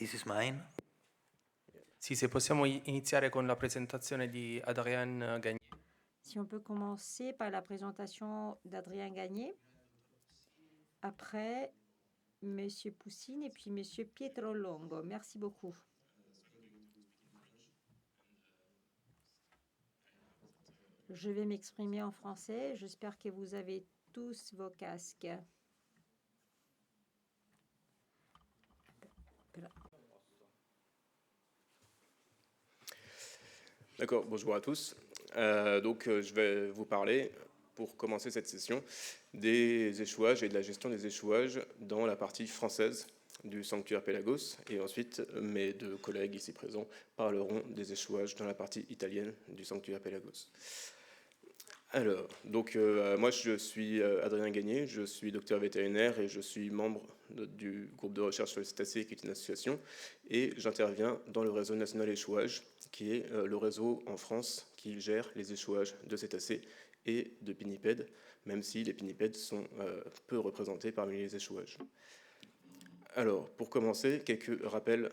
This is mine. Sì, se possiamo iniziare con la presentazione di Adrien Gagné. Si on peut commencer par la présentation d'Adrien Gagné. Après, Monsieur Poussine et puis Monsieur Pietro Longo. Merci beaucoup. Je vais m'exprimer en français. J'espère que vous avez tous vos casques. D'accord, bonjour à tous. Je vais vous parler, pour commencer cette session, des échouages et de la gestion des échouages dans la partie française du sanctuaire Pélagos. Et ensuite, mes deux collègues ici présents parleront des échouages dans la partie italienne du sanctuaire Pélagos. Alors, moi je suis Adrien Gagné, je suis docteur vétérinaire et je suis membre du groupe de recherche sur les cétacés, qui est une association, et j'interviens dans le réseau national échouage, qui est le réseau en France qui gère les échouages de cétacés et de pinnipèdes, même si les pinnipèdes sont peu représentés parmi les échouages. Alors, pour commencer, quelques rappels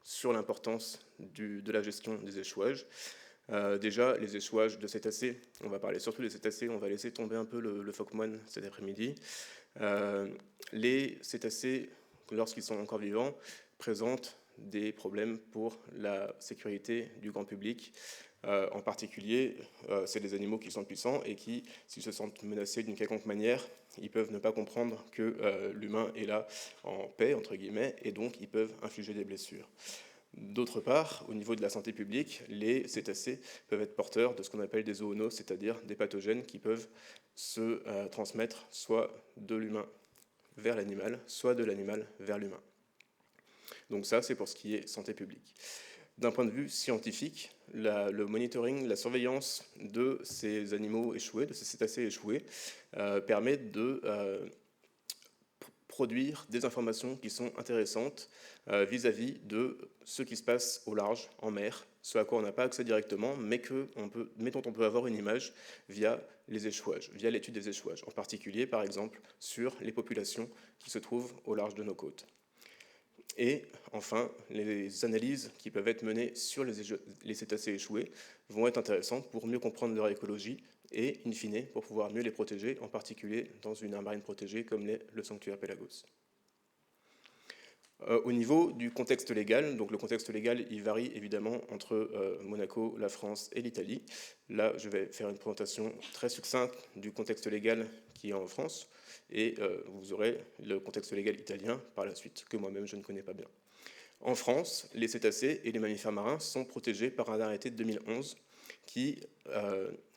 sur l'importance de la gestion des échouages. Déjà, les échouages de cétacés, on va parler surtout des cétacés, on va laisser tomber un peu le phoque-moine cet après-midi. Les cétacés, lorsqu'ils sont encore vivants, présentent des problèmes pour la sécurité du grand public. En particulier, c'est des animaux qui sont puissants et qui, s'ils se sentent menacés d'une quelconque manière, ils peuvent ne pas comprendre que l'humain est là en paix, entre guillemets, et donc ils peuvent infliger des blessures. D'autre part, au niveau de la santé publique, les cétacés peuvent être porteurs de ce qu'on appelle des zoonoses, c'est-à-dire des pathogènes qui peuvent se transmettre soit de l'humain vers l'animal, soit de l'animal vers l'humain. Donc ça, c'est pour ce qui est santé publique. D'un point de vue scientifique, le monitoring, la surveillance de ces animaux échoués, de ces cétacés échoués, permet de produire des informations qui sont intéressantes vis-à-vis de ce qui se passe au large, en mer, ce à quoi on n'a pas accès directement, mais dont on peut avoir une image via les échouages, via l'étude des échouages, en particulier, par exemple, sur les populations qui se trouvent au large de nos côtes. Et enfin, les analyses qui peuvent être menées sur les cétacés échoués vont être intéressantes pour mieux comprendre leur écologie et, in fine, pour pouvoir mieux les protéger, en particulier dans une aire marine protégée comme l'est le sanctuaire Pélagos. Au niveau du contexte légal, donc le contexte légal, il varie évidemment entre Monaco, la France et l'Italie. Là, je vais faire une présentation très succincte du contexte légal qui est en France, et vous aurez le contexte légal italien par la suite, que moi-même je ne connais pas bien. En France, les cétacés et les mammifères marins sont protégés par un arrêté de 2011 qui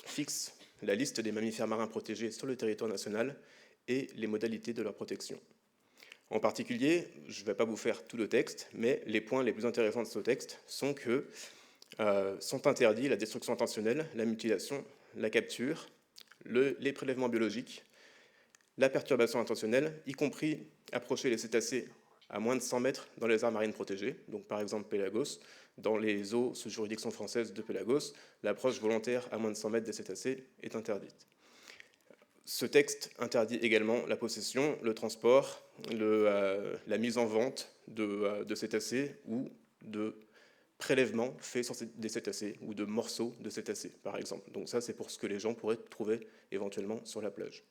fixe la liste des mammifères marins protégés sur le territoire national et les modalités de leur protection. En particulier, je ne vais pas vous faire tout le texte, mais les points les plus intéressants de ce texte sont que sont interdits la destruction intentionnelle, la mutilation, la capture, les prélèvements biologiques, la perturbation intentionnelle, y compris approcher les cétacés à moins de 100 mètres dans les aires marines protégées, donc par exemple Pélagos. Dans les eaux sous juridiction française de Pélagos, l'approche volontaire à moins de 100 mètres des cétacés est interdite. Ce texte interdit également la possession, le transport, la mise en vente de cétacés ou de prélèvements faits sur des cétacés ou de morceaux de cétacés, par exemple. Donc ça, c'est pour ce que les gens pourraient trouver éventuellement sur la plage.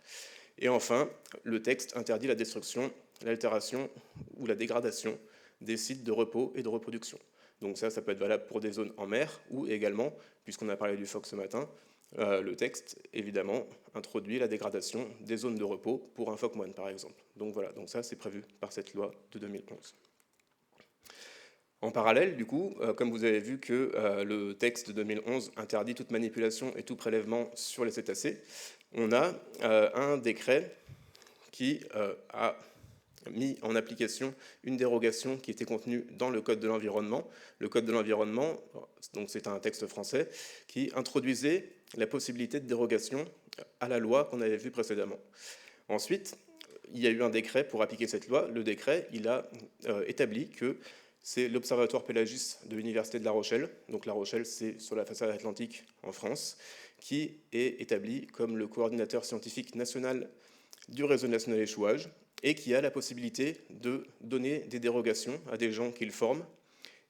Et enfin, le texte interdit la destruction, l'altération ou la dégradation des sites de repos et de reproduction. Donc ça peut être valable pour des zones en mer ou également, puisqu'on a parlé du phoque ce matin, le texte, évidemment, introduit la dégradation des zones de repos pour un phoque-moine, par exemple. Donc voilà, donc ça, c'est prévu par cette loi de 2011. En parallèle, du coup, comme vous avez vu que le texte de 2011 interdit toute manipulation et tout prélèvement sur les cétacés, on a un décret qui a mis en application une dérogation qui était contenue dans le Code de l'environnement. Le Code de l'environnement, donc c'est un texte français, qui introduisait la possibilité de dérogation à la loi qu'on avait vue précédemment. Ensuite, il y a eu un décret pour appliquer cette loi. Le décret, il a établi que c'est l'Observatoire Pélagis de l'Université de La Rochelle, donc La Rochelle, c'est sur la façade atlantique en France, qui est établi comme le coordinateur scientifique national du réseau national échouage et qui a la possibilité de donner des dérogations à des gens qu'il forme.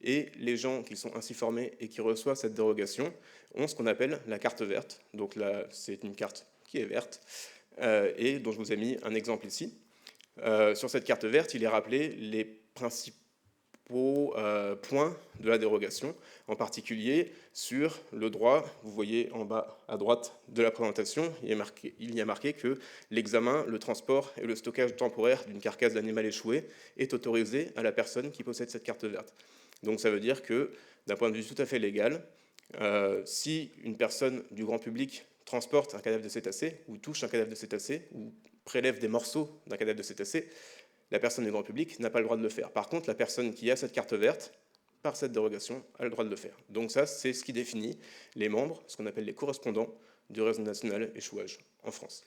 Et les gens qui sont ainsi formés et qui reçoivent cette dérogation ont ce qu'on appelle la carte verte. Donc là, c'est une carte qui est verte et dont je vous ai mis un exemple ici. Sur cette carte verte, il est rappelé les principaux points de la dérogation, en particulier sur le droit. Vous voyez en bas à droite de la présentation, il y a marqué que l'examen, le transport et le stockage temporaire d'une carcasse d'animal échoué est autorisé à la personne qui possède cette carte verte. Donc ça veut dire que, d'un point de vue tout à fait légal, si une personne du grand public transporte un cadavre de cétacé, ou touche un cadavre de cétacé, ou prélève des morceaux d'un cadavre de cétacé, la personne du grand public n'a pas le droit de le faire. Par contre, la personne qui a cette carte verte, par cette dérogation, a le droit de le faire. Donc ça, c'est ce qui définit les membres, ce qu'on appelle les correspondants du réseau national échouage en France.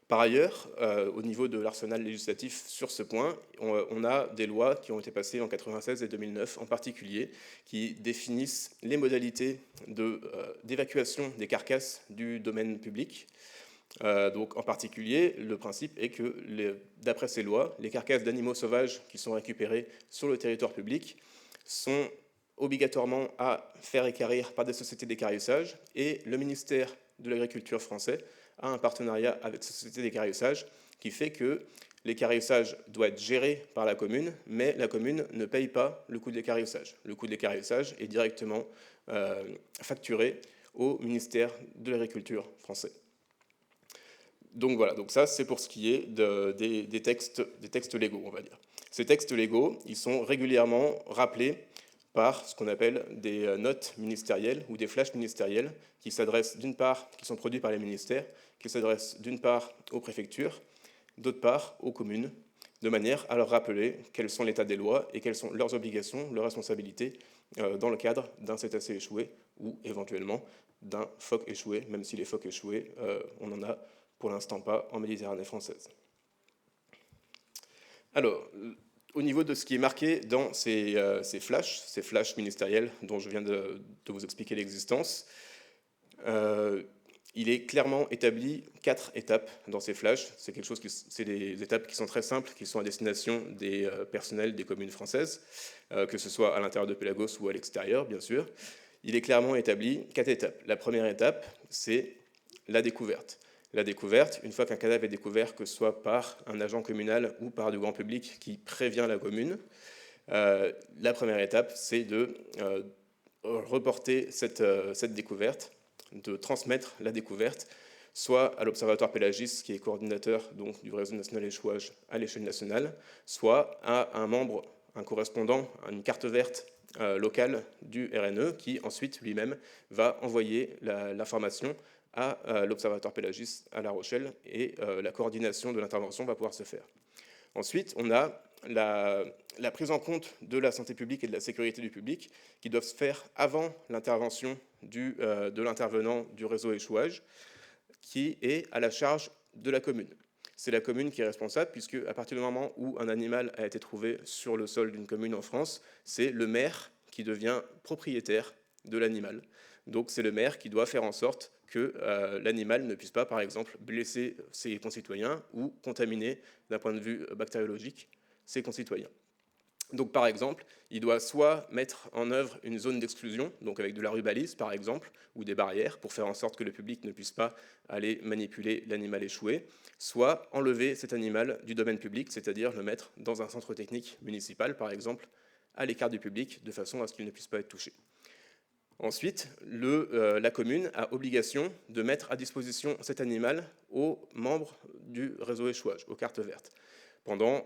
Par ailleurs, au niveau de l'arsenal législatif sur ce point, on a des lois qui ont été passées en 1996 et 2009 en particulier, qui définissent les modalités d'évacuation des carcasses du domaine public. Donc en particulier, le principe est que, d'après ces lois, les carcasses d'animaux sauvages qui sont récupérées sur le territoire public sont obligatoirement à faire équarrir par des sociétés d'équarrissage, et le ministère de l'Agriculture français a un partenariat avec cette société d'équarrissage qui fait que l'équarrissage doit être géré par la commune, mais la commune ne paye pas le coût de l'équarrissage. Le coût de l'équarrissage est directement facturé au ministère de l'Agriculture français. Donc voilà, donc ça c'est pour ce qui est des textes légaux, on va dire. Ces textes légaux, ils sont régulièrement rappelés par ce qu'on appelle des notes ministérielles ou des flashs ministériels qui s'adressent d'une part, qui sont produits par les ministères, qui s'adressent d'une part aux préfectures, d'autre part aux communes, de manière à leur rappeler quels sont l'état des lois et quelles sont leurs obligations, leurs responsabilités dans le cadre d'un cétacé échoué ou éventuellement d'un phoque échoué, même si les phoques échoués, on n'en a pour l'instant pas en Méditerranée française. Alors, au niveau de ce qui est marqué dans ces flashs ministériels dont je viens de vous expliquer l'existence, il est clairement établi 4 étapes dans ces flashs. C'est des étapes qui sont très simples, qui sont à destination des personnels des communes françaises, que ce soit à l'intérieur de Pélagos ou à l'extérieur, bien sûr. Il est clairement établi 4 étapes. La première étape, c'est la découverte. La découverte, une fois qu'un cadavre est découvert, que ce soit par un agent communal ou par du grand public qui prévient la commune, la première étape, c'est de reporter cette découverte, de transmettre la découverte, soit à l'Observatoire Pélagis, qui est coordinateur donc, du réseau national échouage à l'échelle nationale, soit à un membre, un correspondant, à une carte verte locale du RNE, qui ensuite lui-même va envoyer l'information à l'Observatoire Pélagis à La Rochelle, et la coordination de l'intervention va pouvoir se faire. Ensuite, on a la prise en compte de la santé publique et de la sécurité du public qui doivent se faire avant l'intervention de l'intervenant du réseau échouage, qui est à la charge de la commune. C'est la commune qui est responsable, puisque à partir du moment où un animal a été trouvé sur le sol d'une commune en France, c'est le maire qui devient propriétaire de l'animal. Donc c'est le maire qui doit faire en sorte que l'animal ne puisse pas, par exemple, blesser ses concitoyens ou contaminer, d'un point de vue bactériologique, ses concitoyens. Donc par exemple, il doit soit mettre en œuvre une zone d'exclusion, donc avec de la rubalise par exemple, ou des barrières pour faire en sorte que le public ne puisse pas aller manipuler l'animal échoué, soit enlever cet animal du domaine public, c'est-à-dire le mettre dans un centre technique municipal par exemple, à l'écart du public, de façon à ce qu'il ne puisse pas être touché. Ensuite, la commune a obligation de mettre à disposition cet animal aux membres du réseau échouage, aux cartes vertes, pendant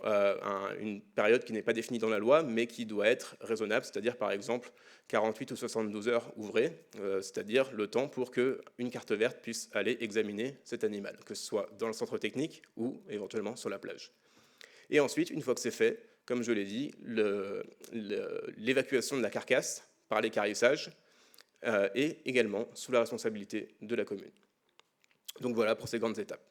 une période qui n'est pas définie dans la loi, mais qui doit être raisonnable, c'est-à-dire par exemple 48 ou 72 heures ouvrées, c'est-à-dire le temps pour qu'une carte verte puisse aller examiner cet animal, que ce soit dans le centre technique ou éventuellement sur la plage. Et ensuite, une fois que c'est fait, comme je l'ai dit, l'évacuation de la carcasse par l'équarrissage est également sous la responsabilité de la commune. Donc voilà pour ces grandes étapes.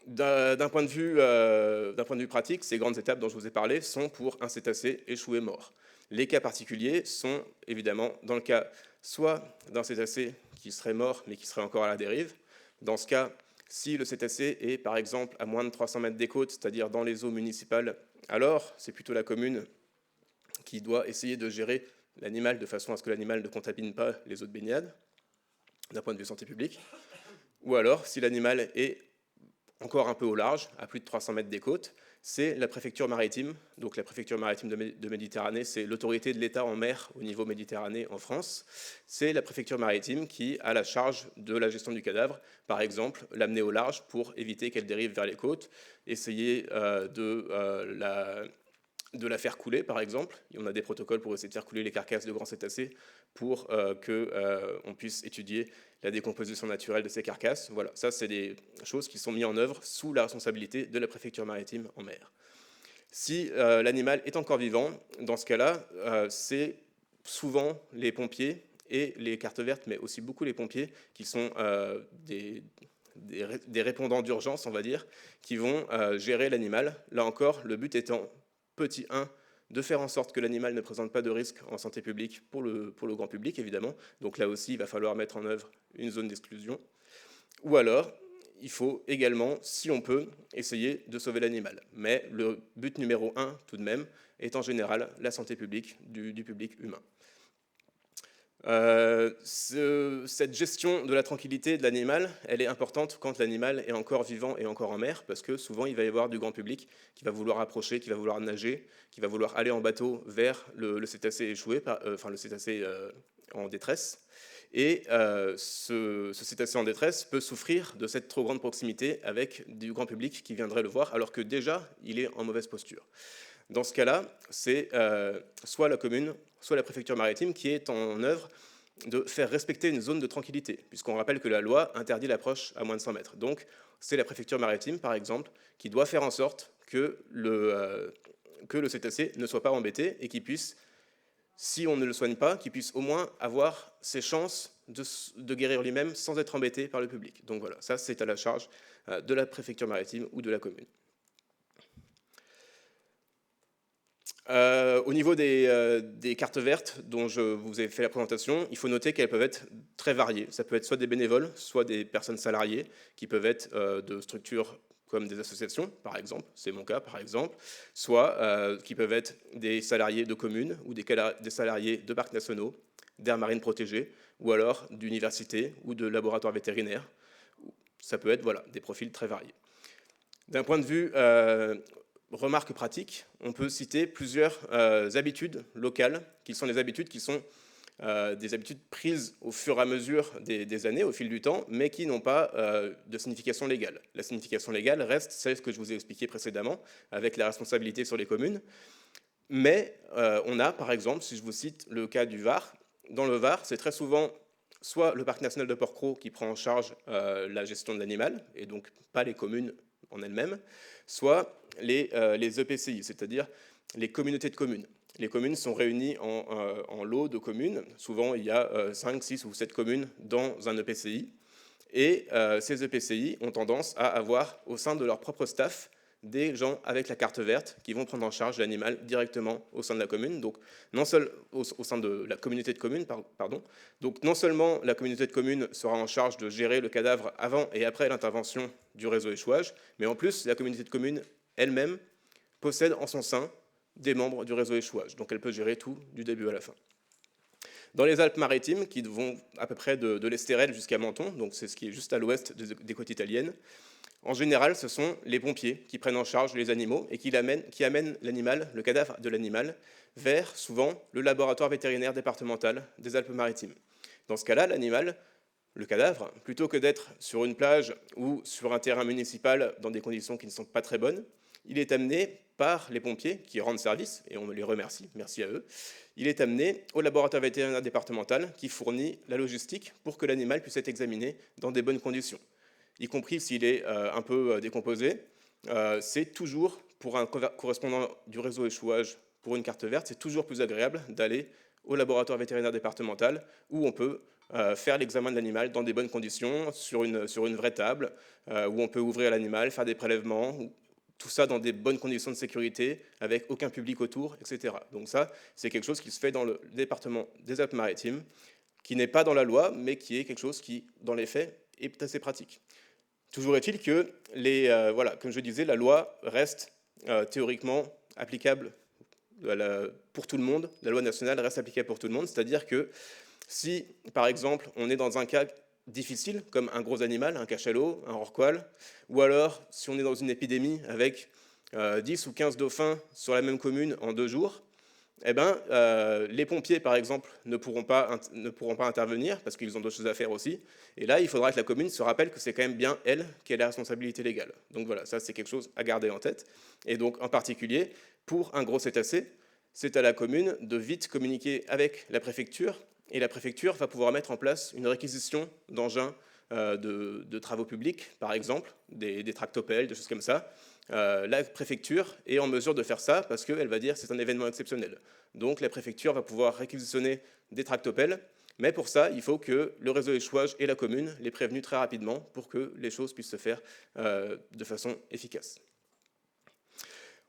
D'un point de vue pratique, ces grandes étapes dont je vous ai parlé sont pour un cétacé échoué mort. Les cas particuliers sont évidemment dans le cas soit d'un cétacé qui serait mort mais qui serait encore à la dérive. Dans ce cas, Si le cétacé est par exemple à moins de 300 mètres des côtes, c'est-à-dire dans les eaux municipales, alors c'est plutôt la commune qui doit essayer de gérer l'animal de façon à ce que l'animal ne contamine pas les eaux de baignade, d'un point de vue santé publique. Ou alors, si l'animal est encore un peu au large, à plus de 300 mètres des côtes, c'est la préfecture maritime. Donc la préfecture maritime de Méditerranée, c'est l'autorité de l'État en mer au niveau Méditerranée en France. C'est la préfecture maritime qui a la charge de la gestion du cadavre. Par exemple, l'amener au large pour éviter qu'elle dérive vers les côtes, essayer de la faire couler, par exemple. On a des protocoles pour essayer de faire couler les carcasses de grands cétacés pour qu'on puisse étudier la décomposition naturelle de ces carcasses. Voilà, ça, c'est des choses qui sont mises en œuvre sous la responsabilité de la préfecture maritime en mer. Si l'animal est encore vivant, dans ce cas-là, c'est souvent les pompiers et les cartes vertes, mais aussi beaucoup les pompiers, qui sont des répondants d'urgence, on va dire, qui vont gérer l'animal. Là encore, le but étant, petit 1, de faire en sorte que l'animal ne présente pas de risque en santé publique pour le grand public, évidemment. Donc là aussi, il va falloir mettre en œuvre une zone d'exclusion. Ou alors, il faut également, si on peut, essayer de sauver l'animal. Mais le but numéro 1, tout de même, est en général la santé publique du public humain. Cette gestion de la tranquillité de l'animal, elle est importante quand l'animal est encore vivant et encore en mer, parce que souvent il va y avoir du grand public qui va vouloir approcher, qui va vouloir nager, qui va vouloir aller en bateau vers le cétacé échoué, le cétacé en détresse. Et ce cétacé en détresse peut souffrir de cette trop grande proximité avec du grand public qui viendrait le voir, alors que déjà il est en mauvaise posture. Dans ce cas-là, c'est soit la commune, soit la préfecture maritime qui est en œuvre de faire respecter une zone de tranquillité, puisqu'on rappelle que la loi interdit l'approche à moins de 100 mètres. Donc, c'est la préfecture maritime, par exemple, qui doit faire en sorte que le cétacé ne soit pas embêté et qu'il puisse, si on ne le soigne pas, qu'il puisse au moins avoir ses chances de guérir lui-même sans être embêté par le public. Donc voilà, ça c'est à la charge de la préfecture maritime ou de la commune. Au niveau des cartes vertes dont je vous ai fait la présentation, il faut noter qu'elles peuvent être très variées. Ça peut être soit des bénévoles, soit des personnes salariées, qui peuvent être de structures comme des associations, par exemple, c'est mon cas par exemple, soit qui peuvent être des salariés de communes ou des salariés de parcs nationaux, d'aires marines protégées, ou alors d'universités ou de laboratoires vétérinaires. Ça peut être voilà, des profils très variés. D'un point de vue remarque pratique, on peut citer plusieurs habitudes locales, qui sont des habitudes prises au fur et à mesure des années, au fil du temps, mais qui n'ont pas de signification légale. La signification légale reste celle que je vous ai expliquée précédemment, avec la responsabilité sur les communes. Mais on a, par exemple, si je vous cite le cas du Var, dans le Var, c'est très souvent soit le parc national de Porquerolles qui prend en charge la gestion de l'animal, et donc pas les communes en elles-mêmes, soit les EPCI, c'est-à-dire les communautés de communes. Les communes sont réunies en lots de communes. Souvent, il y a 5, 6 ou 7 communes dans un EPCI. Et ces EPCI ont tendance à avoir au sein de leur propre staff des gens avec la carte verte qui vont prendre en charge l'animal directement au sein de la commune, donc non seulement au sein de la communauté de communes, pardon. Donc non seulement la communauté de communes sera en charge de gérer le cadavre avant et après l'intervention du réseau échouage, mais en plus la communauté de communes elle-même possède en son sein des membres du réseau échouage, donc elle peut gérer tout du début à la fin. Dans les Alpes-Maritimes, qui vont à peu près de l'Estérel jusqu'à Menton, donc c'est ce qui est juste à l'ouest des côtes italiennes, en général, ce sont les pompiers qui prennent en charge les animaux et qui amènent l'animal, le cadavre de l'animal, vers souvent le laboratoire vétérinaire départemental des Alpes-Maritimes. Dans ce cas-là, l'animal, le cadavre, plutôt que d'être sur une plage ou sur un terrain municipal dans des conditions qui ne sont pas très bonnes, il est amené par les pompiers qui rendent service, et on les remercie, merci à eux, il est amené au laboratoire vétérinaire départemental qui fournit la logistique pour que l'animal puisse être examiné dans des bonnes conditions, y compris s'il est un peu décomposé. C'est toujours, pour un correspondant du réseau échouage pour une carte verte, c'est toujours plus agréable d'aller au laboratoire vétérinaire départemental où on peut faire l'examen de l'animal dans des bonnes conditions, sur une vraie table, où on peut ouvrir l'animal, faire des prélèvements, tout ça dans des bonnes conditions de sécurité, avec aucun public autour, etc. Donc ça, c'est quelque chose qui se fait dans le département des Alpes-Maritimes, qui n'est pas dans la loi, mais qui est quelque chose qui, dans les faits, est assez pratique. Toujours est-il que, voilà, comme je disais, la loi reste théoriquement applicable pour tout le monde. La loi nationale reste applicable pour tout le monde, c'est-à-dire que si, par exemple, on est dans un cas difficile, comme un gros animal, un cachalot, un rorqual, ou alors si on est dans une épidémie avec 10 ou 15 dauphins sur la même commune en 2 jours, eh ben, les pompiers, par exemple, ne pourront pas intervenir parce qu'ils ont d'autres choses à faire aussi. Et là, il faudra que la commune se rappelle que c'est quand même bien elle qui a la responsabilité légale. Donc voilà, ça c'est quelque chose à garder en tête. Et donc en particulier, pour un gros cétacé, c'est à la commune de vite communiquer avec la préfecture. Et la préfecture va pouvoir mettre en place une réquisition d'engins de travaux publics, par exemple, des tractopelles, des choses comme ça. La préfecture est en mesure de faire ça parce qu'elle va dire que c'est un événement exceptionnel. Donc la préfecture va pouvoir réquisitionner des tractopelles, mais pour ça, il faut que le réseau échouage et la commune les prévenus très rapidement pour que les choses puissent se faire de façon efficace.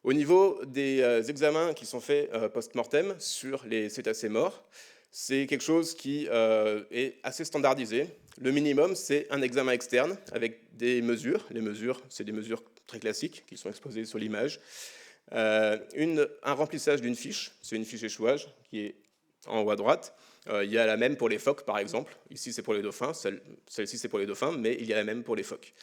Au niveau des examens qui sont faits post-mortem sur les cétacés morts, c'est quelque chose qui est assez standardisé. Le minimum, c'est un examen externe avec des mesures. Les mesures, c'est des mesures très classiques qui sont exposées sur l'image. Un remplissage d'une fiche, c'est une fiche échouage qui est en haut à droite. Il y a la même pour les phoques, par exemple. Ici, c'est pour les dauphins. Celle-ci, c'est pour les dauphins, mais il y a la même pour les phoques.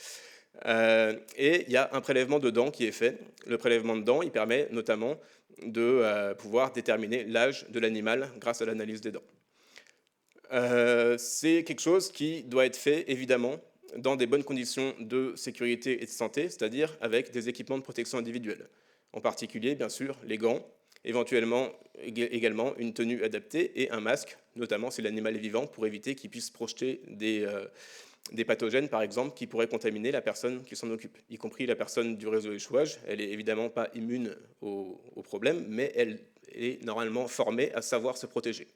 Et il y a un prélèvement de dents qui est fait. Le prélèvement de dents, il permet notamment de pouvoir déterminer l'âge de l'animal grâce à l'analyse des dents. C'est quelque chose qui doit être fait, évidemment, dans des bonnes conditions de sécurité et de santé, c'est-à-dire avec des équipements de protection individuelle. En particulier, bien sûr, les gants, éventuellement également une tenue adaptée et un masque, notamment si l'animal est vivant, pour éviter qu'il puisse projeter des pathogènes, par exemple, qui pourraient contaminer la personne qui s'en occupe, y compris la personne du réseau échouage. Elle n'est évidemment pas immune au problème, mais elle est normalement formée à savoir se protéger.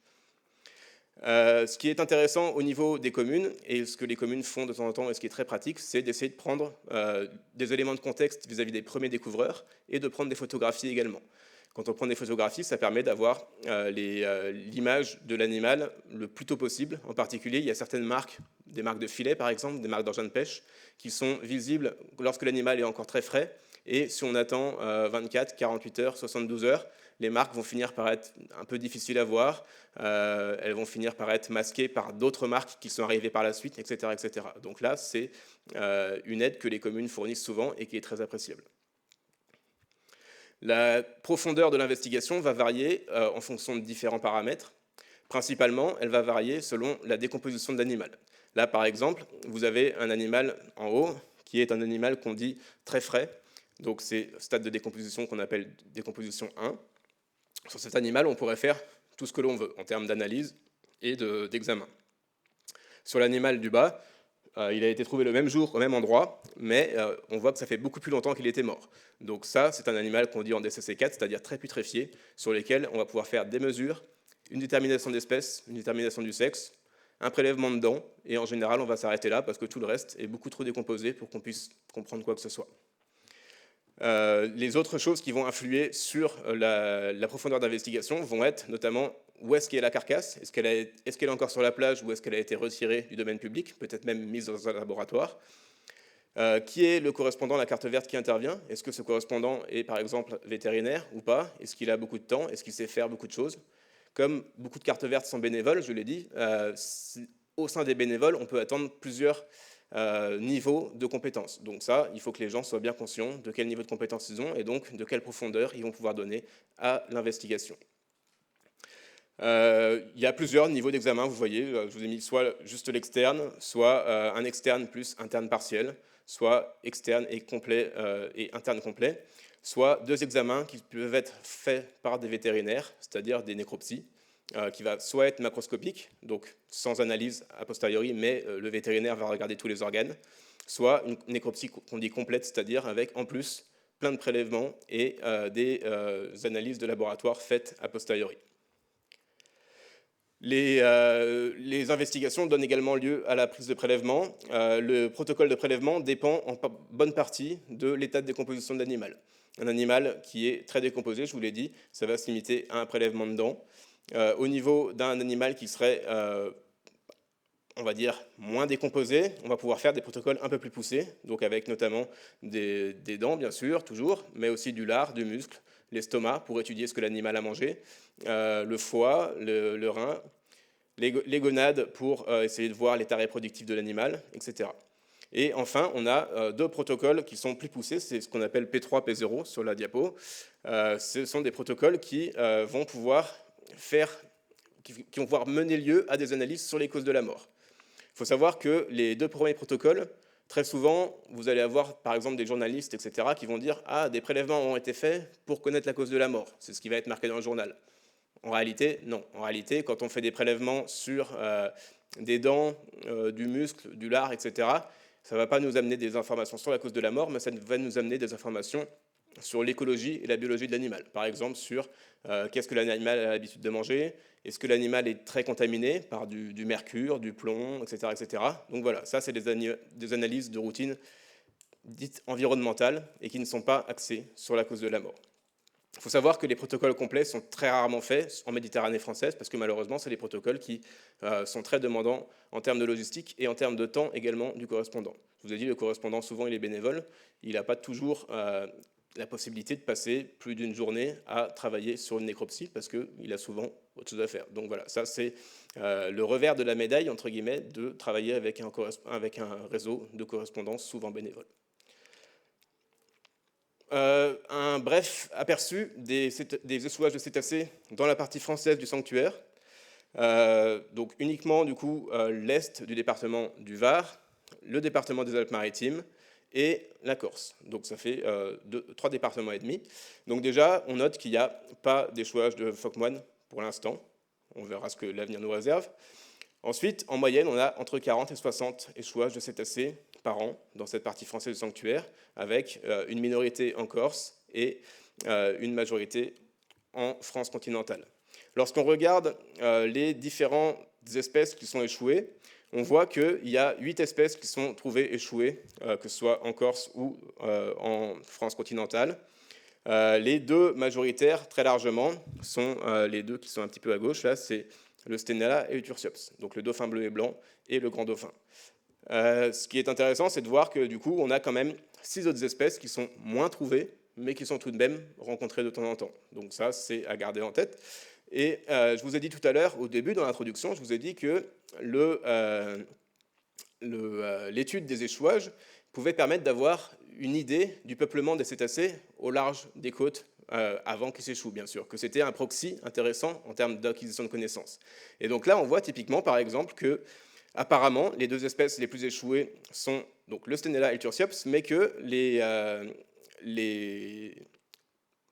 Ce qui est intéressant au niveau des communes, et ce que les communes font de temps en temps, et ce qui est très pratique, c'est d'essayer de prendre des éléments de contexte vis-à-vis des premiers découvreurs, et de prendre des photographies également. Quand on prend des photographies, ça permet d'avoir l'image de l'animal le plus tôt possible. En particulier, il y a certaines marques, des marques de filets par exemple, des marques d'engins de pêche, qui sont visibles lorsque l'animal est encore très frais. Et si on attend 24, 48 heures, 72 heures, les marques vont finir par être un peu difficiles à voir. Elles vont finir par être masquées par d'autres marques qui sont arrivées par la suite, etc. etc. Donc là, c'est une aide que les communes fournissent souvent et qui est très appréciable. La profondeur de l'investigation va varier en fonction de différents paramètres. Principalement, elle va varier selon la décomposition de l'animal. Là, par exemple, vous avez un animal en haut qui est un animal qu'on dit très frais. Donc c'est le stade de décomposition qu'on appelle décomposition 1. Sur cet animal, on pourrait faire tout ce que l'on veut en termes d'analyse et d'examen. Sur l'animal du bas, il a été trouvé le même jour, au même endroit, mais on voit que ça fait beaucoup plus longtemps qu'il était mort. Donc ça, c'est un animal qu'on dit en DCC4, c'est-à-dire très putréfié, sur lesquels on va pouvoir faire des mesures, une détermination d'espèce, une détermination du sexe, un prélèvement de dents, et en général, on va s'arrêter là parce que tout le reste est beaucoup trop décomposé pour qu'on puisse comprendre quoi que ce soit. Les autres choses qui vont influer sur la profondeur d'investigation vont être notamment où est-ce qu'est la carcasse, est-ce qu'elle est encore sur la plage ou est-ce qu'elle a été retirée du domaine public, peut-être même mise dans un laboratoire. Qui est le correspondant à la carte verte qui intervient? Est-ce que ce correspondant est par exemple vétérinaire ou pas? Est-ce qu'il a beaucoup de temps? Est-ce qu'il sait faire beaucoup de choses? Comme beaucoup de cartes vertes sont bénévoles, je l'ai dit, au sein des bénévoles, on peut attendre plusieurs niveaux de compétences. Donc ça, il faut que les gens soient bien conscients de quel niveau de compétences ils ont et donc de quelle profondeur ils vont pouvoir donner à l'investigation. Il y a plusieurs niveaux d'examen, vous voyez, je vous ai mis soit juste l'externe, soit un externe plus interne partiel, soit externe et complet et interne complet, soit deux examens qui peuvent être faits par des vétérinaires, c'est-à-dire des nécropsies, qui va soit être macroscopique, donc sans analyse a posteriori, mais le vétérinaire va regarder tous les organes, soit une nécropsie qu'on dit complète, c'est-à-dire avec en plus plein de prélèvements et des analyses de laboratoire faites a posteriori. Les investigations donnent également lieu à la prise de prélèvement. Le protocole de prélèvement dépend en bonne partie de l'état de décomposition de l'animal. Un animal qui est très décomposé, je vous l'ai dit, ça va se limiter à un prélèvement de dents. Au niveau d'un animal qui serait on va dire, moins décomposés, on va pouvoir faire des protocoles un peu plus poussés, donc avec notamment des dents, bien sûr, toujours, mais aussi du lard, du muscle, l'estomac, pour étudier ce que l'animal a mangé, le foie, le rein, les gonades pour essayer de voir l'état reproductif de l'animal, etc. Et enfin, on a deux protocoles qui sont plus poussés, c'est ce qu'on appelle P3, P0 sur la diapo. Ce sont des protocoles qui vont pouvoir mener lieu à des analyses sur les causes de la mort. Il faut savoir que les deux premiers protocoles, très souvent, vous allez avoir par exemple des journalistes, etc., qui vont dire « Ah, des prélèvements ont été faits pour connaître la cause de la mort ». C'est ce qui va être marqué dans le journal. En réalité, non. En réalité, quand on fait des prélèvements sur des dents, du muscle, du lard, etc., ça ne va pas nous amener des informations sur la cause de la mort, mais ça va nous amener des informations sur l'écologie et la biologie de l'animal. Par exemple, sur qu'est-ce que l'animal a l'habitude de manger, est-ce que l'animal est très contaminé par du mercure, du plomb, etc., etc. Donc voilà, ça, c'est des analyses de routine dites environnementales et qui ne sont pas axées sur la cause de la mort. Il faut savoir que les protocoles complets sont très rarement faits en Méditerranée française parce que malheureusement, c'est des protocoles qui sont très demandants en termes de logistique et en termes de temps également du correspondant. Je vous ai dit, le correspondant, souvent, il est bénévole. Il n'a pas toujours la possibilité de passer plus d'une journée à travailler sur une nécropsie parce qu'il a souvent autre chose à faire. Donc voilà, ça c'est le revers de la médaille, entre guillemets, de travailler avec un réseau de correspondants souvent bénévoles. Un bref aperçu des échouages de cétacés dans la partie française du sanctuaire. Donc uniquement du coup l'est du département du Var, le département des Alpes-Maritimes et la Corse. Donc ça fait 3 départements et demi. Donc déjà, on note qu'il n'y a pas d'échouage de phoque-moine pour l'instant. On verra ce que l'avenir nous réserve. Ensuite, en moyenne, on a entre 40 et 60 échouages de cétacés par an dans cette partie française du sanctuaire, avec une minorité en Corse et une majorité en France continentale. Lorsqu'on regarde les différentes espèces qui sont échouées, on voit qu'il y a 8 espèces qui sont trouvées échouées, que ce soit en Corse ou en France continentale. Les deux majoritaires, très largement, sont les deux qui sont un petit peu à gauche. Là, c'est le Stennella et le Tursiops, donc le dauphin bleu et blanc et le grand dauphin. Ce qui est intéressant, c'est de voir que du coup, on a quand même 6 autres espèces qui sont moins trouvées, mais qui sont tout de même rencontrées de temps en temps. Donc ça, c'est à garder en tête. Et je vous ai dit tout à l'heure, au début, dans l'introduction, je vous ai dit que l'étude des échouages pouvait permettre d'avoir une idée du peuplement des cétacés au large des côtes avant qu'ils s'échouent, bien sûr, que c'était un proxy intéressant en termes d'acquisition de connaissances. Et donc là, on voit typiquement, par exemple, que apparemment, les deux espèces les plus échouées sont donc le Stennella et le Tursiops, mais que les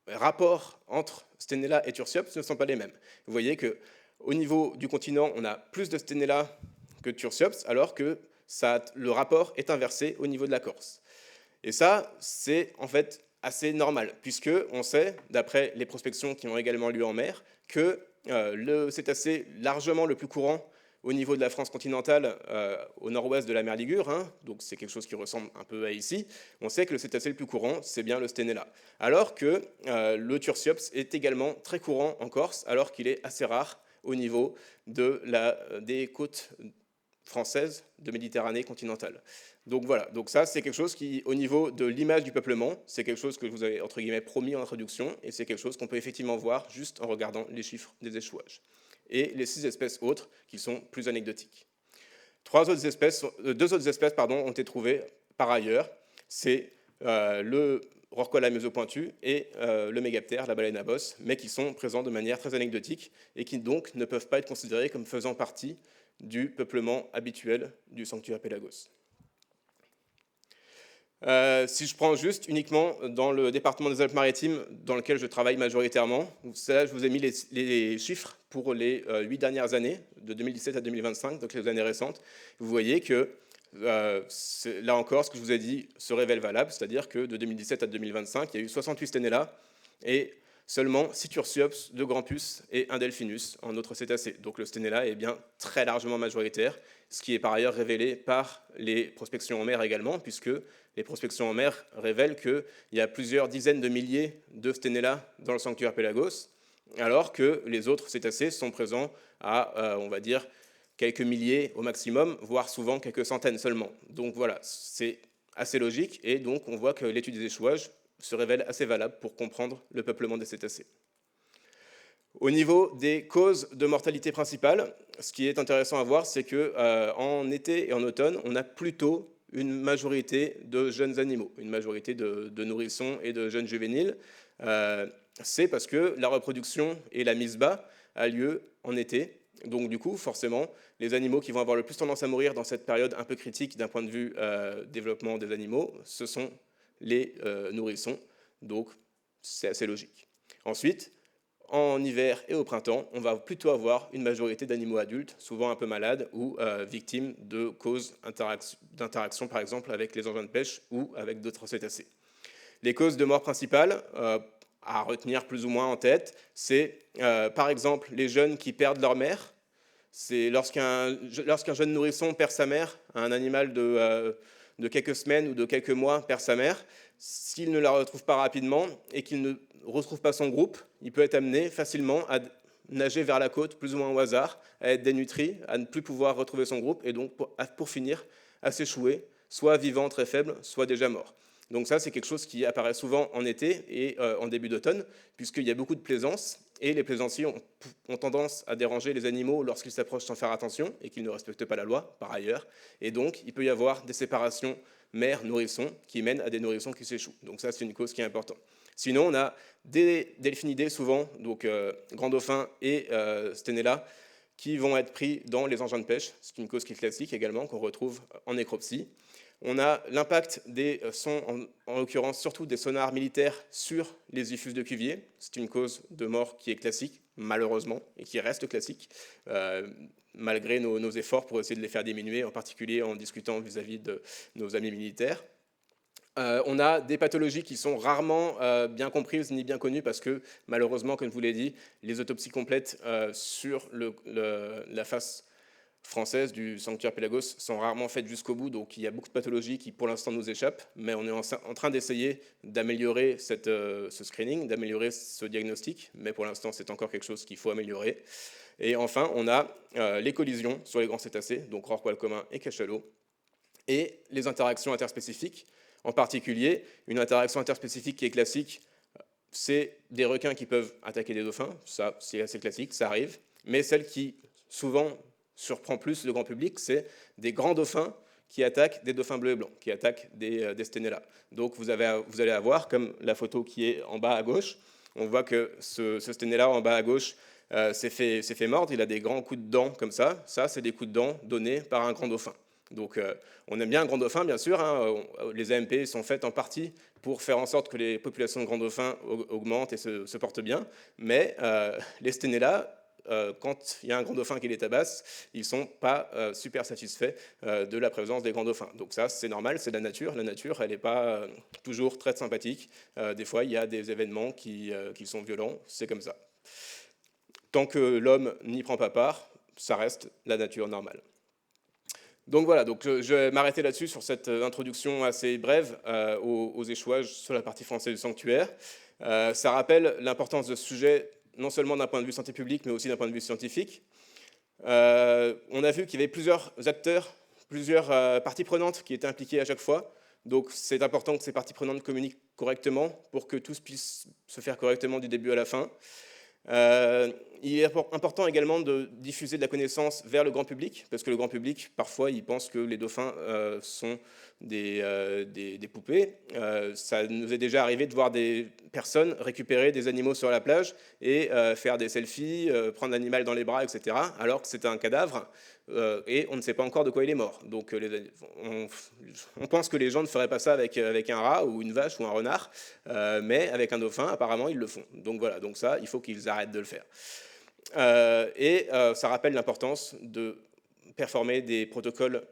rapports entre Stennella et Tursiops ne sont pas les mêmes. Vous voyez qu'au niveau du continent, on a plus de Stennella que de Tursiops, alors que le rapport est inversé au niveau de la Corse. Et ça, c'est en fait assez normal, puisqu'on sait, d'après les prospections qui ont également lieu en mer, que le cétacé largement le plus courant au niveau de la France continentale, au nord-ouest de la mer Ligure, donc c'est quelque chose qui ressemble un peu à ici, on sait que le cétacé le plus courant, c'est bien le Stennella. Alors que le Tursiops est également très courant en Corse, alors qu'il est assez rare au niveau des côtes françaises de Méditerranée continentale. Donc voilà, donc ça c'est quelque chose qui, au niveau de l'image du peuplement, c'est quelque chose que je vous avais entre guillemets promis en introduction, et c'est quelque chose qu'on peut effectivement voir juste en regardant les chiffres des échouages. Et les 6 espèces autres qui sont plus anecdotiques. 2 autres espèces ont été trouvées par ailleurs. C'est le Rorqual mésopointu et le mégaptère, la baleine à bosse, mais qui sont présents de manière très anecdotique et qui donc ne peuvent pas être considérés comme faisant partie du peuplement habituel du sanctuaire Pélagos. Si je prends juste uniquement dans le département des Alpes-Maritimes, dans lequel je travaille majoritairement, là, je vous ai mis les chiffres pour les 8 dernières années, de 2017 à 2025, donc les années récentes. Vous voyez que, là encore, ce que je vous ai dit se révèle valable, c'est-à-dire que de 2017 à 2025, il y a eu 68 Stennella et seulement 6 Tursiops, 2 Grampus et 1 Delphinus en autres cétacés. Donc le Stennella est bien très largement majoritaire, ce qui est par ailleurs révélé par les prospections en mer également, puisque les prospections en mer révèlent qu'il y a plusieurs dizaines de milliers de Stennella dans le sanctuaire Pélagos, alors que les autres cétacés sont présents à, on va dire, quelques milliers au maximum, voire souvent quelques centaines seulement. Donc voilà, c'est assez logique, et donc on voit que l'étude des échouages se révèle assez valable pour comprendre le peuplement des cétacés. Au niveau des causes de mortalité principales, ce qui est intéressant à voir, c'est qu'en été et en automne, on a plutôt une majorité de jeunes animaux, une majorité de nourrissons et de jeunes juvéniles. C'est parce que la reproduction et la mise bas a lieu en été. Donc du coup, forcément, les animaux qui vont avoir le plus tendance à mourir dans cette période un peu critique d'un point de vue développement des animaux, ce sont les nourrissons. Donc c'est assez logique. Ensuite, en hiver et au printemps, on va plutôt avoir une majorité d'animaux adultes, souvent un peu malades ou victimes de causes d'interaction, par exemple, avec les engins de pêche ou avec d'autres cétacés. Les causes de mort principales, à retenir plus ou moins en tête, c'est par exemple les jeunes qui perdent leur mère. C'est lorsqu'un jeune nourrisson perd sa mère, un animal de quelques semaines ou de quelques mois perd sa mère, s'il ne la retrouve pas rapidement et qu'il ne retrouve pas son groupe, il peut être amené facilement à nager vers la côte, plus ou moins au hasard, à être dénutri, à ne plus pouvoir retrouver son groupe, et donc pour finir à s'échouer, soit vivant très faible, soit déjà mort. Donc ça, c'est quelque chose qui apparaît souvent en été et en début d'automne, puisqu'il y a beaucoup de plaisance, et les plaisanciers ont tendance à déranger les animaux lorsqu'ils s'approchent sans faire attention et qu'ils ne respectent pas la loi, par ailleurs. Et donc, il peut y avoir des séparations mère-nourrisson qui mènent à des nourrissons qui s'échouent. Donc ça, c'est une cause qui est importante. Sinon, on a des delphinidés, souvent, donc grands dauphins et Stenella, qui vont être pris dans les engins de pêche. C'est une cause qui est classique également, qu'on retrouve en nécropsie. On a l'impact des sons, en l'occurrence surtout des sonars militaires, sur les ifus de Cuvier. C'est une cause de mort qui est classique, malheureusement, et qui reste classique, malgré nos efforts pour essayer de les faire diminuer, en particulier en discutant vis-à-vis de nos amis militaires. On a des pathologies qui sont rarement bien comprises ni bien connues parce que, malheureusement, comme je vous l'ai dit, les autopsies complètes sur la face française du sanctuaire Pélagos sont rarement faites jusqu'au bout, donc il y a beaucoup de pathologies qui pour l'instant nous échappent, mais on est en train d'essayer d'améliorer ce screening, d'améliorer ce diagnostic, mais pour l'instant c'est encore quelque chose qu'il faut améliorer. Et enfin, on a les collisions sur les grands cétacés, donc rorqual commun et cachalot, et les interactions interspécifiques. En particulier, une interaction interspécifique qui est classique, c'est des requins qui peuvent attaquer des dauphins, ça c'est assez classique, ça arrive, mais celle qui souvent surprend plus le grand public, c'est des grands dauphins qui attaquent des dauphins bleus et blancs, qui attaquent des Stenella. Donc vous allez avoir, comme la photo qui est en bas à gauche, on voit que ce Stenella en bas à gauche s'est fait mordre, il a des grands coups de dents comme ça c'est des coups de dents donnés par un grand dauphin. Donc on aime bien un grand dauphin, bien sûr, hein, les AMP sont faites en partie pour faire en sorte que les populations de grands dauphins augmentent et se portent bien, mais les Stenella, quand il y a un grand dauphin qui les tabasse, ils ne sont pas super satisfaits de la présence des grands dauphins. Donc ça, c'est normal, c'est la nature. La nature, elle n'est pas toujours très sympathique. Des fois, il y a des événements qui sont violents, c'est comme ça. Tant que l'homme n'y prend pas part, ça reste la nature normale. Donc voilà, donc je vais m'arrêter là-dessus sur cette introduction assez brève aux échouages sur la partie française du sanctuaire. Ça rappelle l'importance de ce sujet, non seulement d'un point de vue santé publique, mais aussi d'un point de vue scientifique. On a vu qu'il y avait plusieurs acteurs, plusieurs parties prenantes qui étaient impliquées à chaque fois. Donc c'est important que ces parties prenantes communiquent correctement pour que tout puisse se faire correctement du début à la fin. Il est important également de diffuser de la connaissance vers le grand public, parce que le grand public, parfois, il pense que les dauphins sont des poupées. Ça nous est déjà arrivé de voir des personnes récupérer des animaux sur la plage et faire des selfies, prendre l'animal dans les bras, etc., alors que c'est un cadavre et on ne sait pas encore de quoi il est mort. Donc on pense que les gens ne feraient pas ça avec un rat ou une vache ou un renard, mais avec un dauphin, apparemment, ils le font. Donc voilà, donc ça, il faut qu'ils arrêtent de le faire. Ça rappelle l'importance de performer des protocoles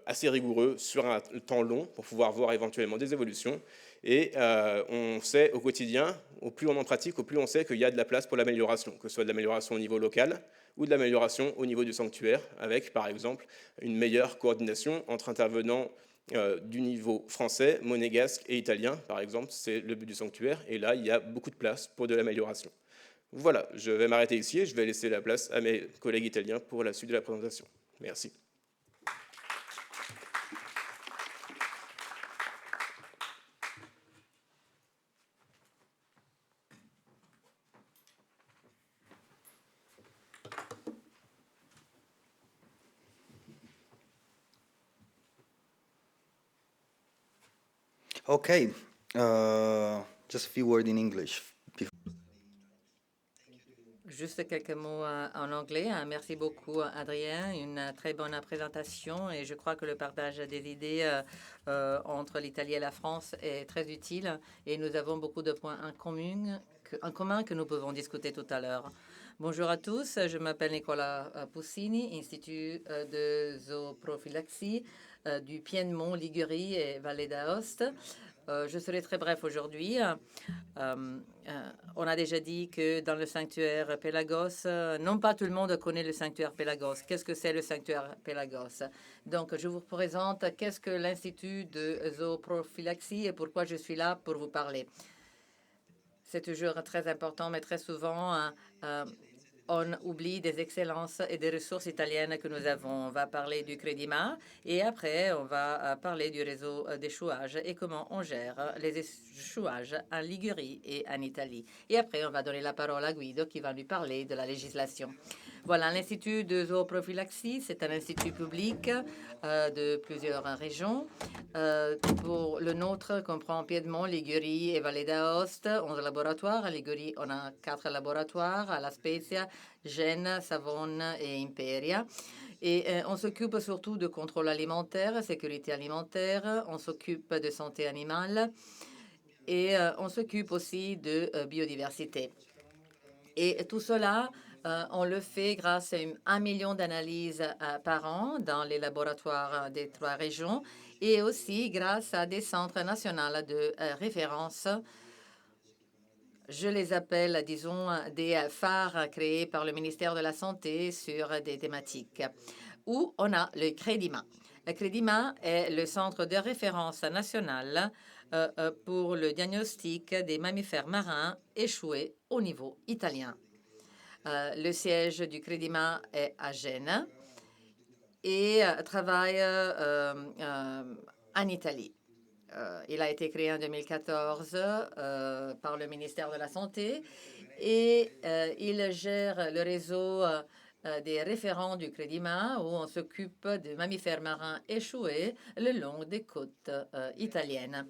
assez rigoureux sur un temps long pour pouvoir voir éventuellement des évolutions. Et on sait au quotidien, au plus on en pratique, au plus on sait qu'il y a de la place pour l'amélioration, que ce soit de l'amélioration au niveau local ou de l'amélioration au niveau du sanctuaire, avec par exemple une meilleure coordination entre intervenants du niveau français, monégasque et italien, par exemple, c'est le but du sanctuaire, et là il y a beaucoup de place pour de l'amélioration. Voilà, je vais m'arrêter ici et je vais laisser la place à mes collègues italiens pour la suite de la présentation. Merci. Okay, just a few words in English. Juste quelques mots en anglais. Merci beaucoup, Adrien. Une très bonne présentation et je crois que le partage des idées entre l'Italie et la France est très utile et nous avons beaucoup de points en commun que nous pouvons discuter tout à l'heure. Bonjour à tous, je m'appelle Nicola Poussini, Institut de zooprophylaxie du Piedmont, Ligurie et Vallée d'Aoste. Je serai très bref aujourd'hui. On a déjà dit que dans le sanctuaire Pélagos, non pas tout le monde connaît le sanctuaire Pélagos. Qu'est-ce que c'est le sanctuaire Pélagos? Donc, je vous présente qu'est-ce que l'Institut de zooprophylaxie et pourquoi je suis là pour vous parler. C'est toujours très important, mais très souvent, on oublie des excellences et des ressources italiennes que nous avons. On va parler du Credima et après, on va parler du réseau d'échouage et comment on gère les échouages en Ligurie et en Italie. Et après, on va donner la parole à Guido qui va nous parler de la législation. Voilà, l'Institut de zooprophylaxie, c'est un institut public de plusieurs régions. Pour le nôtre, comprend Piedmont, Ligurie et Vallée d'Aoste, 11 laboratoires. À Ligurie, on a 4 laboratoires, à La Spezia, Gênes, Savone et Imperia. Et on s'occupe surtout de contrôle alimentaire, sécurité alimentaire, on s'occupe de santé animale et on s'occupe aussi de biodiversité. Et tout cela, on le fait grâce à 1 million d'analyses par an dans les laboratoires des 3 régions et aussi grâce à des centres nationaux de référence. Je les appelle, disons, des phares créés par le ministère de la Santé sur des thématiques, où on a le Credima. Le Credima est le centre de référence national pour le diagnostic des mammifères marins échoués au niveau italien. Le siège du Credima est à Gênes et travaille en Italie. Il a été créé en 2014 par le ministère de la Santé et il gère le réseau des référents du Credima où on s'occupe des mammifères marins échoués le long des côtes italiennes.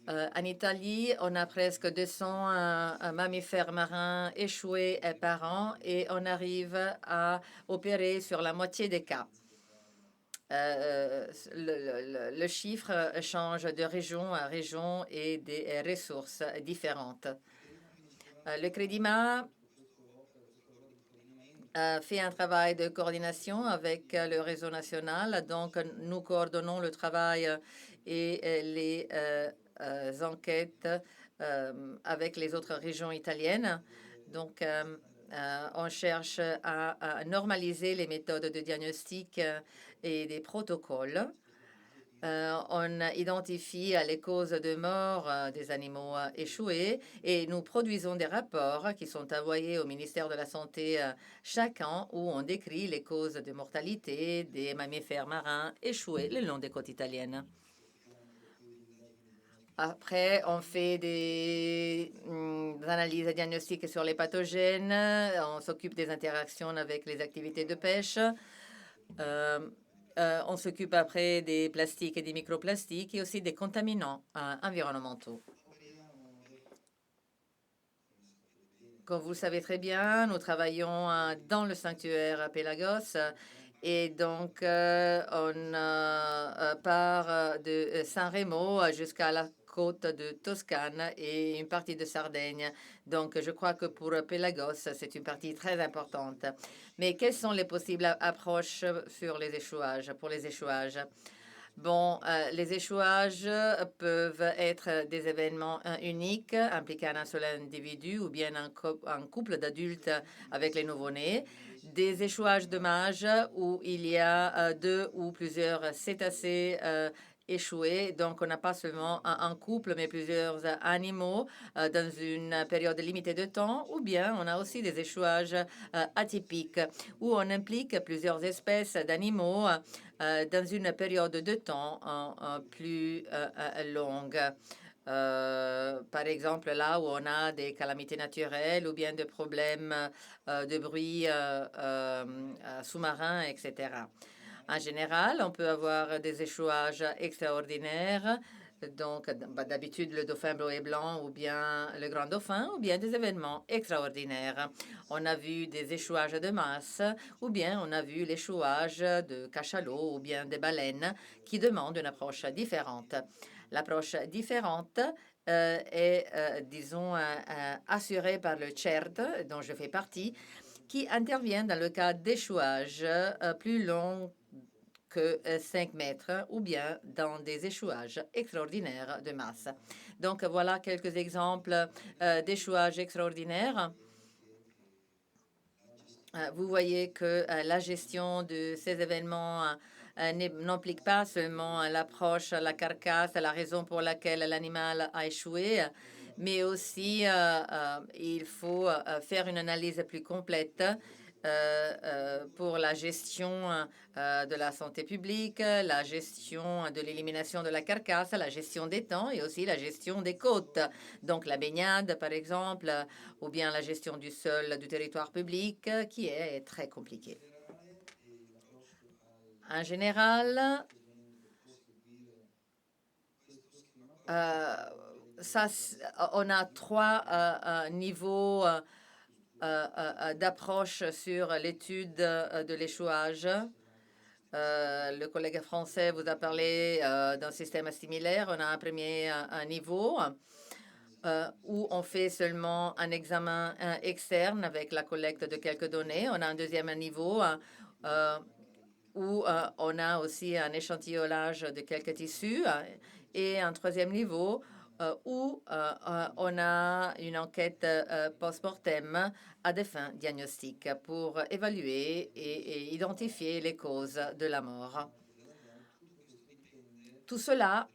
En Italie, on a presque 200 mammifères marins échoués par an et on arrive à opérer sur la moitié des cas. Le chiffre change de région à région et des ressources différentes. Le Credima fait un travail de coordination avec le réseau national. Donc, nous coordonnons le travail et les enquêtes avec les autres régions italiennes. Donc, on cherche à normaliser les méthodes de diagnostic et des protocoles. On identifie les causes de mort des animaux échoués et nous produisons des rapports qui sont envoyés au ministère de la Santé chaque an où on décrit les causes de mortalité des mammifères marins échoués le long des côtes italiennes. Après, on fait des analyses diagnostiques sur les pathogènes. On s'occupe des interactions avec les activités de pêche. On s'occupe après des plastiques et des microplastiques et aussi des contaminants environnementaux. Comme vous le savez très bien, nous travaillons dans le sanctuaire Pélagos et donc on part de San Remo jusqu'à la côte de Toscane et une partie de Sardaigne. Donc, je crois que pour Pélagos, c'est une partie très importante. Mais quelles sont les possibles approches sur les échouages, pour les échouages? Bon, les échouages peuvent être des événements uniques impliquant un seul individu ou bien un couple d'adultes avec les nouveau-nés. Des échouages de mages où il y a 2 ou plusieurs cétacés échoué. Donc, on n'a pas seulement un couple, mais plusieurs animaux dans une période limitée de temps, ou bien on a aussi des échouages atypiques, où on implique plusieurs espèces d'animaux dans une période de temps plus longue. Par exemple, là où on a des calamités naturelles ou bien des problèmes de bruit sous-marin, etc. En général, on peut avoir des échouages extraordinaires. Donc, d'habitude, le dauphin bleu et blanc ou bien le grand dauphin ou bien des événements extraordinaires. On a vu des échouages de masse ou bien on a vu l'échouage de cachalots ou bien des baleines qui demandent une approche différente. L'approche différente est, disons, assurée par le CERD, dont je fais partie, qui intervient dans le cas d'échouages plus longs que 5 mètres ou bien dans des échouages extraordinaires de masse. Donc, voilà quelques exemples d'échouages extraordinaires. Vous voyez que la gestion de ces événements n'implique pas seulement l'approche, la carcasse, la raison pour laquelle l'animal a échoué, mais aussi il faut faire une analyse plus complète pour la gestion de la santé publique, la gestion de l'élimination de la carcasse, la gestion des temps et aussi la gestion des côtes. Donc la baignade, par exemple, ou bien la gestion du sol du territoire public, qui est très compliquée. En général, on a 3 niveaux d'approche sur l'étude de l'échouage. Le collègue français vous a parlé d'un système similaire. On a un premier niveau où on fait seulement un examen externe avec la collecte de quelques données. On a un deuxième niveau où on a aussi un échantillonnage de quelques tissus et un troisième niveau où on a une enquête post-mortem à des fins diagnostiques pour évaluer et identifier les causes de la mort. Tout cela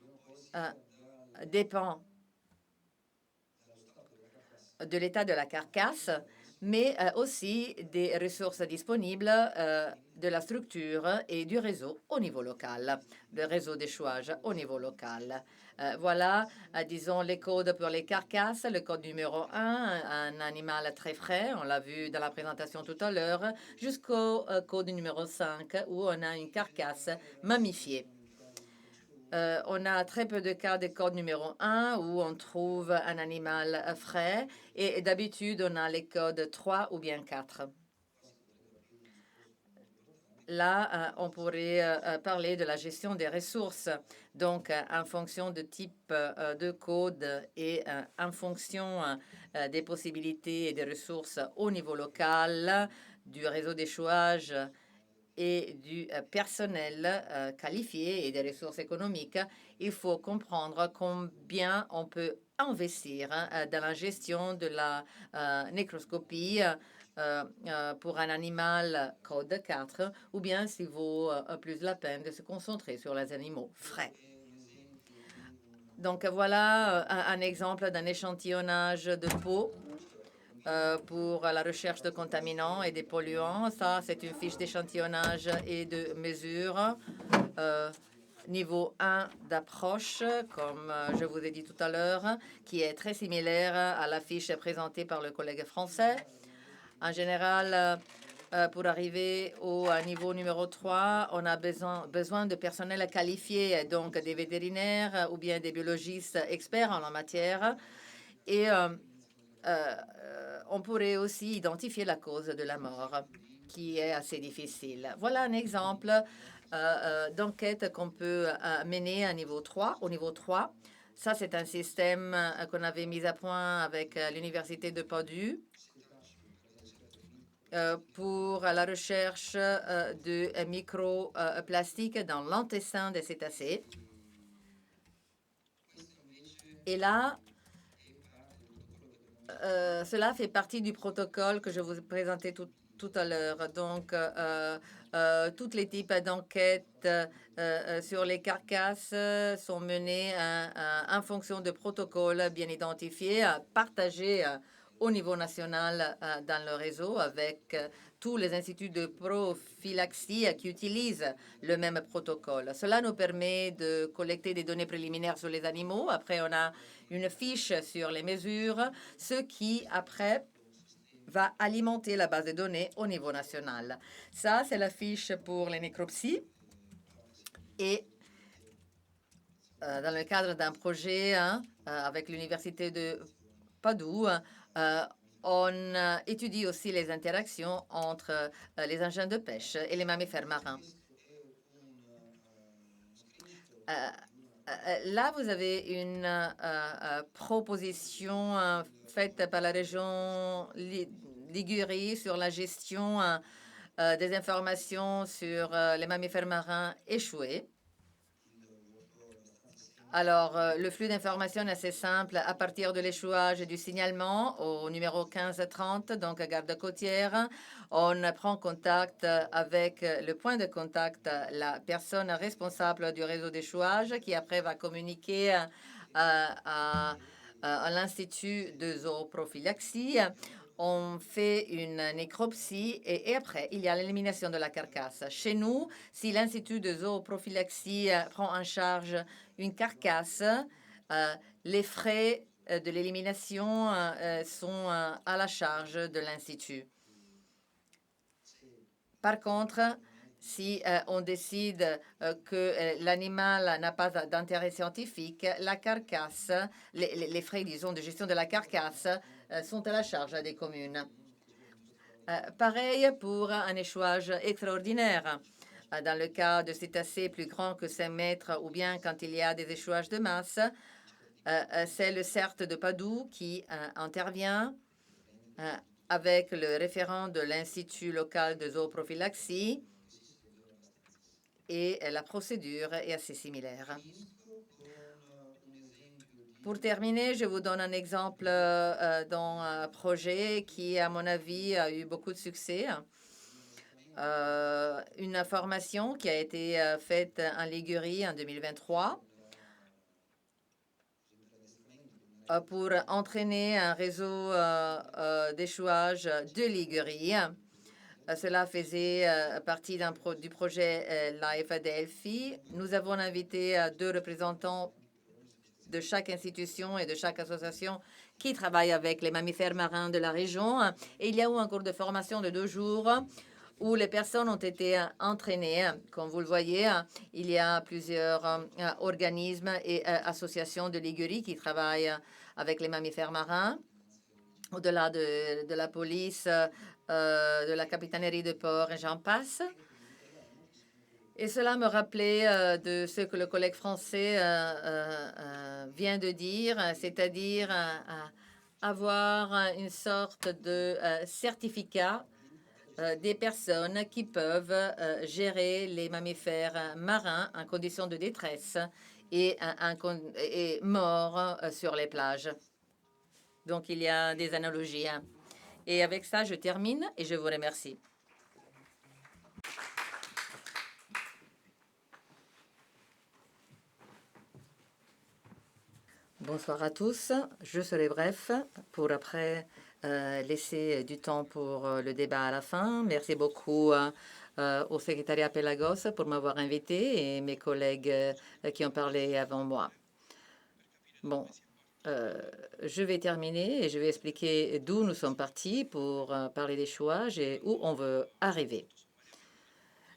dépend de l'état de la carcasse, mais aussi des ressources disponibles de la structure et du réseau au niveau local, le réseau d'échouage au niveau local. Voilà, disons, les codes pour les carcasses. Le code numéro 1, un animal très frais, on l'a vu dans la présentation tout à l'heure, jusqu'au code numéro 5, où on a une carcasse mammifiée. On a très peu de cas de code numéro 1 où on trouve un animal frais et d'habitude, on a les codes 3 ou bien 4. Là, on pourrait parler de la gestion des ressources. Donc, en fonction de type de code et en fonction des possibilités et des ressources au niveau local, du réseau d'échouage et du personnel qualifié et des ressources économiques, il faut comprendre combien on peut investir dans la gestion de la nécroscopie pour un animal code 4, ou bien s'il vaut plus la peine de se concentrer sur les animaux frais. Donc voilà un exemple d'un échantillonnage de peau pour la recherche de contaminants et des polluants. Ça, c'est une fiche d'échantillonnage et de mesure. Niveau 1 d'approche, comme je vous ai dit tout à l'heure, qui est très similaire à la fiche présentée par le collègue français. En général, pour arriver au niveau numéro 3, on a besoin de personnel qualifié, donc des vétérinaires ou bien des biologistes experts en la matière. Et on pourrait aussi identifier la cause de la mort, qui est assez difficile. Voilà un exemple d'enquête qu'on peut mener à niveau 3. Au niveau 3, ça, c'est un système qu'on avait mis à point avec l'Université de Padoue pour la recherche de microplastiques dans l'intestin des cétacés. Et là, cela fait partie du protocole que je vous ai présenté tout tout à l'heure. Donc, tous les types d'enquêtes sur les carcasses sont menés en fonction de protocoles bien identifiés, partagés au niveau national dans le réseau avec tous les instituts de prophylaxie qui utilisent le même protocole. Cela nous permet de collecter des données préliminaires sur les animaux. Après, on a une fiche sur les mesures, ce qui, après, va alimenter la base de données au niveau national. Ça, c'est la fiche pour les nécropsies. Et dans le cadre d'un projet avec l'Université de Padoue, on étudie aussi les interactions entre les engins de pêche et les mammifères marins. Là, vous avez une proposition faite par la région Ligurie sur la gestion des informations sur les mammifères marins échoués. Alors, le flux d'informations est assez simple. À partir de l'échouage et du signalement au numéro 1530, donc à garde côtière, on prend contact avec le point de contact, la personne responsable du réseau d'échouage, qui après va communiquer à l'Institut de zooprophylaxie. On fait une nécropsie et après, il y a l'élimination de la carcasse. Chez nous, si l'Institut de zooprophylaxie prend en charge une carcasse, les frais de l'élimination sont à la charge de l'Institut. Par contre, si on décide que l'animal n'a pas d'intérêt scientifique, la carcasse, les frais, disons, de gestion de la carcasse sont à la charge des communes. Pareil pour un échouage extraordinaire. Dans le cas de cétacés plus grands que 5 mètres ou bien quand il y a des échouages de masse, c'est le CERT de Padoue qui intervient avec le référent de l'Institut local de zooprophylaxie et la procédure est assez similaire. Pour terminer, je vous donne un exemple d'un projet qui, à mon avis, a eu beaucoup de succès. Une formation qui a été faite en Ligurie en 2023 pour entraîner un réseau d'échouage de Ligurie. Cela faisait partie du projet Life Delphi. Nous avons invité 2 représentants de chaque institution et de chaque association qui travaille avec les mammifères marins de la région. Et il y a eu un cours de formation de 2 jours où les personnes ont été entraînées. Comme vous le voyez, il y a plusieurs organismes et associations de Ligurie qui travaillent avec les mammifères marins. Au-delà de la police, de la capitainerie de port et j'en passe. Et cela me rappelait de ce que le collègue français vient de dire, c'est-à-dire avoir une sorte de certificat des personnes qui peuvent gérer les mammifères marins en condition de détresse et morts sur les plages. Donc, il y a des analogies. Et avec ça, je termine et je vous remercie. Bonsoir à tous. Je serai bref pour après laisser du temps pour le débat à la fin. Merci beaucoup au secrétariat Pelagos pour m'avoir invité et mes collègues qui ont parlé avant moi. Bon, je vais terminer et je vais expliquer d'où nous sommes partis pour parler d'échouage et où on veut arriver.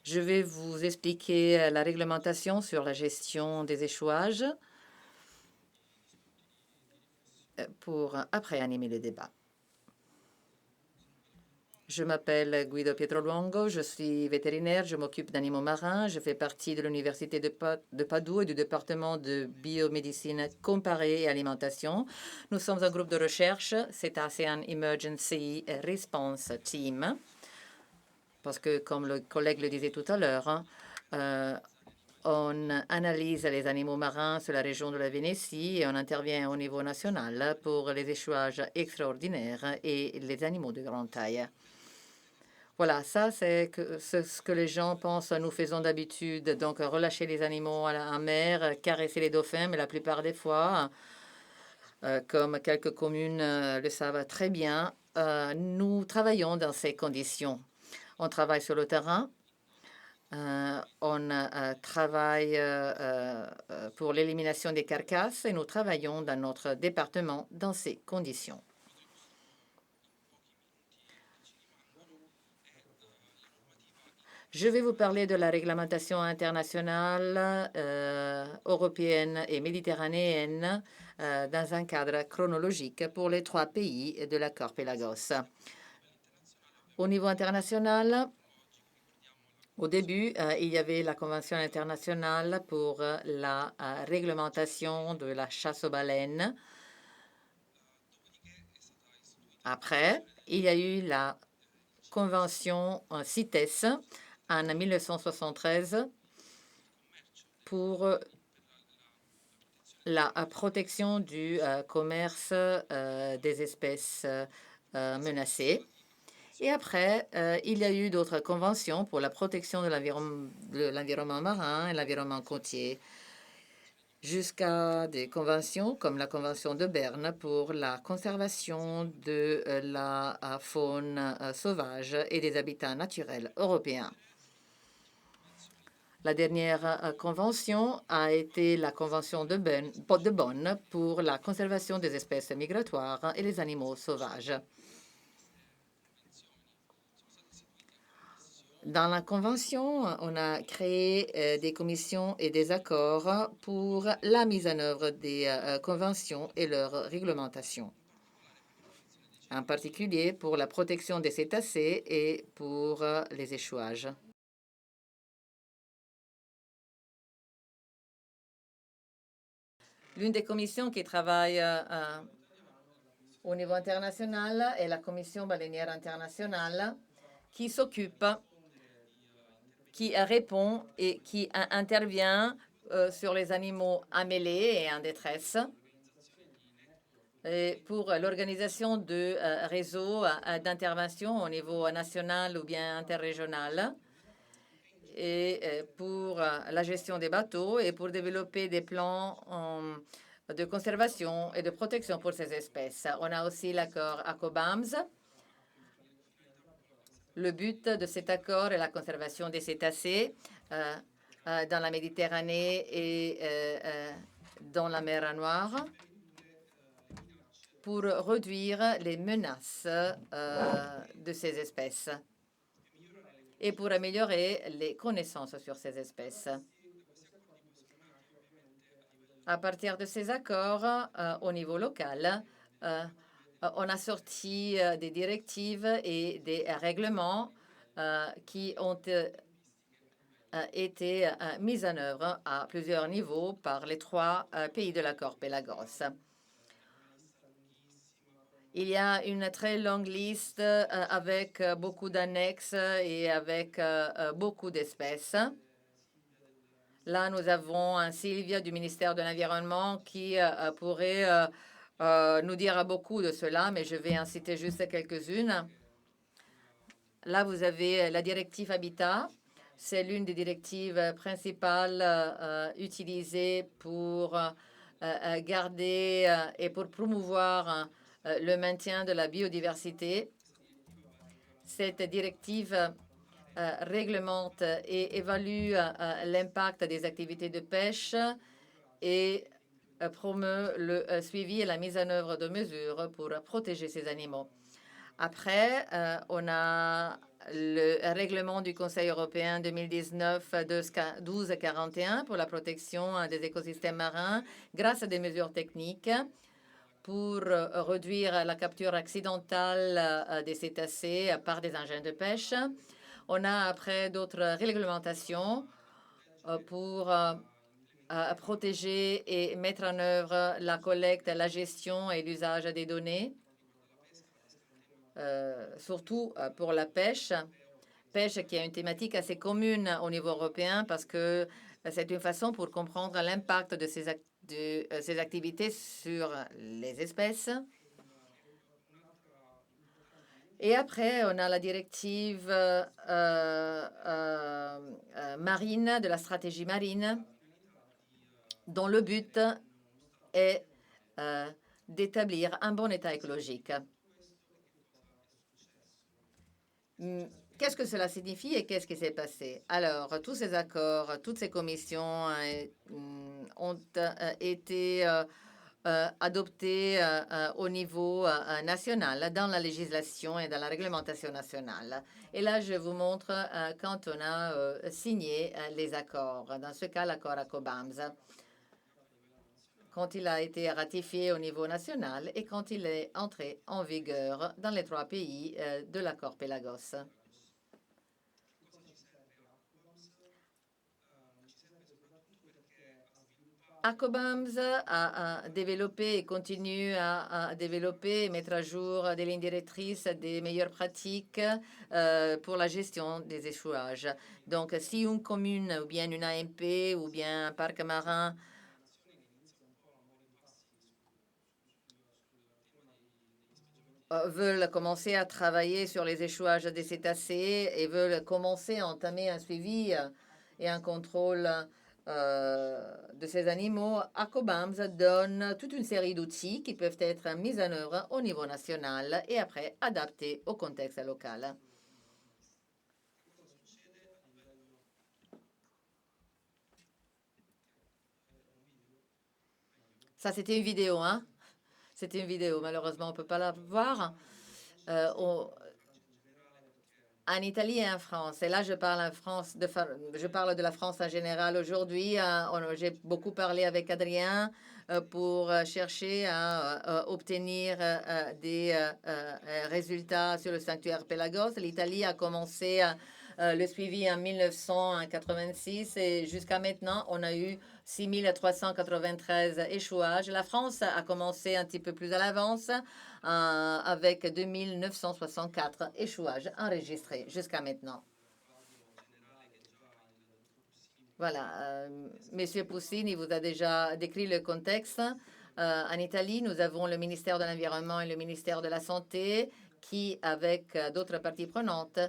Je vais vous expliquer la réglementation sur la gestion des échouages pour après animer le débat. Je m'appelle Guido Pietroluongo, je suis vétérinaire, je m'occupe d'animaux marins, je fais partie de l'Université de Padoue et du département de biomédecine comparée et alimentation. Nous sommes un groupe de recherche, c'est ASEAN Emergency Response Team, parce que, comme le collègue le disait tout à l'heure, on analyse les animaux marins sur la région de la Vénétie et on intervient au niveau national pour les échouages extraordinaires et les animaux de grande taille. Voilà, ça c'est ce que les gens pensent nous faisons d'habitude. Donc relâcher les animaux en mer, caresser les dauphins, mais la plupart des fois, comme quelques communes le savent très bien, nous travaillons dans ces conditions. On travaille sur le terrain, on travaille pour l'élimination des carcasses et nous travaillons dans notre département dans ces conditions. Je vais vous parler de la réglementation internationale, européenne et méditerranéenne dans un cadre chronologique pour les 3 pays de l'accord Pelagos. Au niveau international, au début, il y avait la Convention internationale pour la réglementation de la chasse aux baleines. Après, il y a eu la Convention CITES en 1973 pour la protection du commerce des espèces menacées. Et après, il y a eu d'autres conventions pour la protection de l'environnement marin et l'environnement côtier, jusqu'à des conventions comme la Convention de Berne pour la conservation de la faune sauvage et des habitats naturels européens. La dernière convention a été la Convention de Bonn pour la conservation des espèces migratoires et les animaux sauvages. Dans la Convention, on a créé des commissions et des accords pour la mise en œuvre des conventions et leur réglementation, en particulier pour la protection des cétacés et pour les échouages. L'une des commissions qui travaille au niveau international est la Commission baleinière internationale qui s'occupe, qui répond et qui intervient sur les animaux ammêlés et en détresse et pour l'organisation de réseaux d'intervention au niveau national ou bien interrégional et pour la gestion des bateaux et pour développer des plans de conservation et de protection pour ces espèces. On a aussi l'accord ACOBAMS. Le but de cet accord est la conservation des cétacés dans la Méditerranée et dans la mer Noire pour réduire les menaces de ces espèces et pour améliorer les connaissances sur ces espèces. À partir de ces accords, au niveau local, on a sorti des directives et des règlements qui ont été mis en œuvre à plusieurs niveaux par les 3 pays de l'accord Pelagos. Il y a une très longue liste avec beaucoup d'annexes et avec beaucoup d'espèces. Là, nous avons un Sylvia du ministère de l'Environnement qui pourrait nous dire beaucoup de cela, mais je vais en citer juste quelques-unes. Là, vous avez la directive Habitat. C'est l'une des directives principales utilisées pour garder et pour promouvoir le maintien de la biodiversité. Cette directive réglemente et évalue l'impact des activités de pêche et promeut le suivi et la mise en œuvre de mesures pour protéger ces animaux. Après, on a le règlement du Conseil européen 2019-1241 pour la protection des écosystèmes marins grâce à des mesures techniques pour réduire la capture accidentelle des cétacés par des engins de pêche. On a après d'autres réglementations pour protéger et mettre en œuvre la collecte, la gestion et l'usage des données, surtout pour la pêche qui a une thématique assez commune au niveau européen parce que c'est une façon pour comprendre l'impact de ces activités sur les espèces. Et après, on a la directive marine, de la stratégie marine, dont le but est d'établir un bon état écologique. Qu'est-ce que cela signifie et qu'est-ce qui s'est passé? Alors, tous ces accords, toutes ces commissions ont été adoptés au niveau national, dans la législation et dans la réglementation nationale. Et là, je vous montre quand on a signé les accords. Dans ce cas, l'accord à Cobams, quand il a été ratifié au niveau national et quand il est entré en vigueur dans les 3 pays de l'accord Pelagos. Cobams a développé et continue à développer et mettre à jour des lignes directrices, des meilleures pratiques pour la gestion des échouages. Donc, si une commune ou bien une AMP ou bien un parc marin veulent commencer à travailler sur les échouages des cétacés et veulent commencer à entamer un suivi et un contrôle de ces animaux, Cobams donne toute une série d'outils qui peuvent être mis en œuvre au niveau national et après adaptés au contexte local. Ça, c'était une vidéo, hein? C'était une vidéo, malheureusement, on ne peut pas la voir. En Italie et en France, et là je parle je parle de la France en général aujourd'hui. J'ai beaucoup parlé avec Adrien pour chercher à obtenir des résultats sur le sanctuaire Pelagos. L'Italie a commencé le suivi en 1986 et jusqu'à maintenant, on a eu 6393 échouages. La France a commencé un petit peu plus à l'avance avec 2964 échouages enregistrés jusqu'à maintenant. Voilà, Monsieur Poussini vous a déjà décrit le contexte. En Italie, nous avons le ministère de l'Environnement et le ministère de la Santé qui, avec d'autres parties prenantes,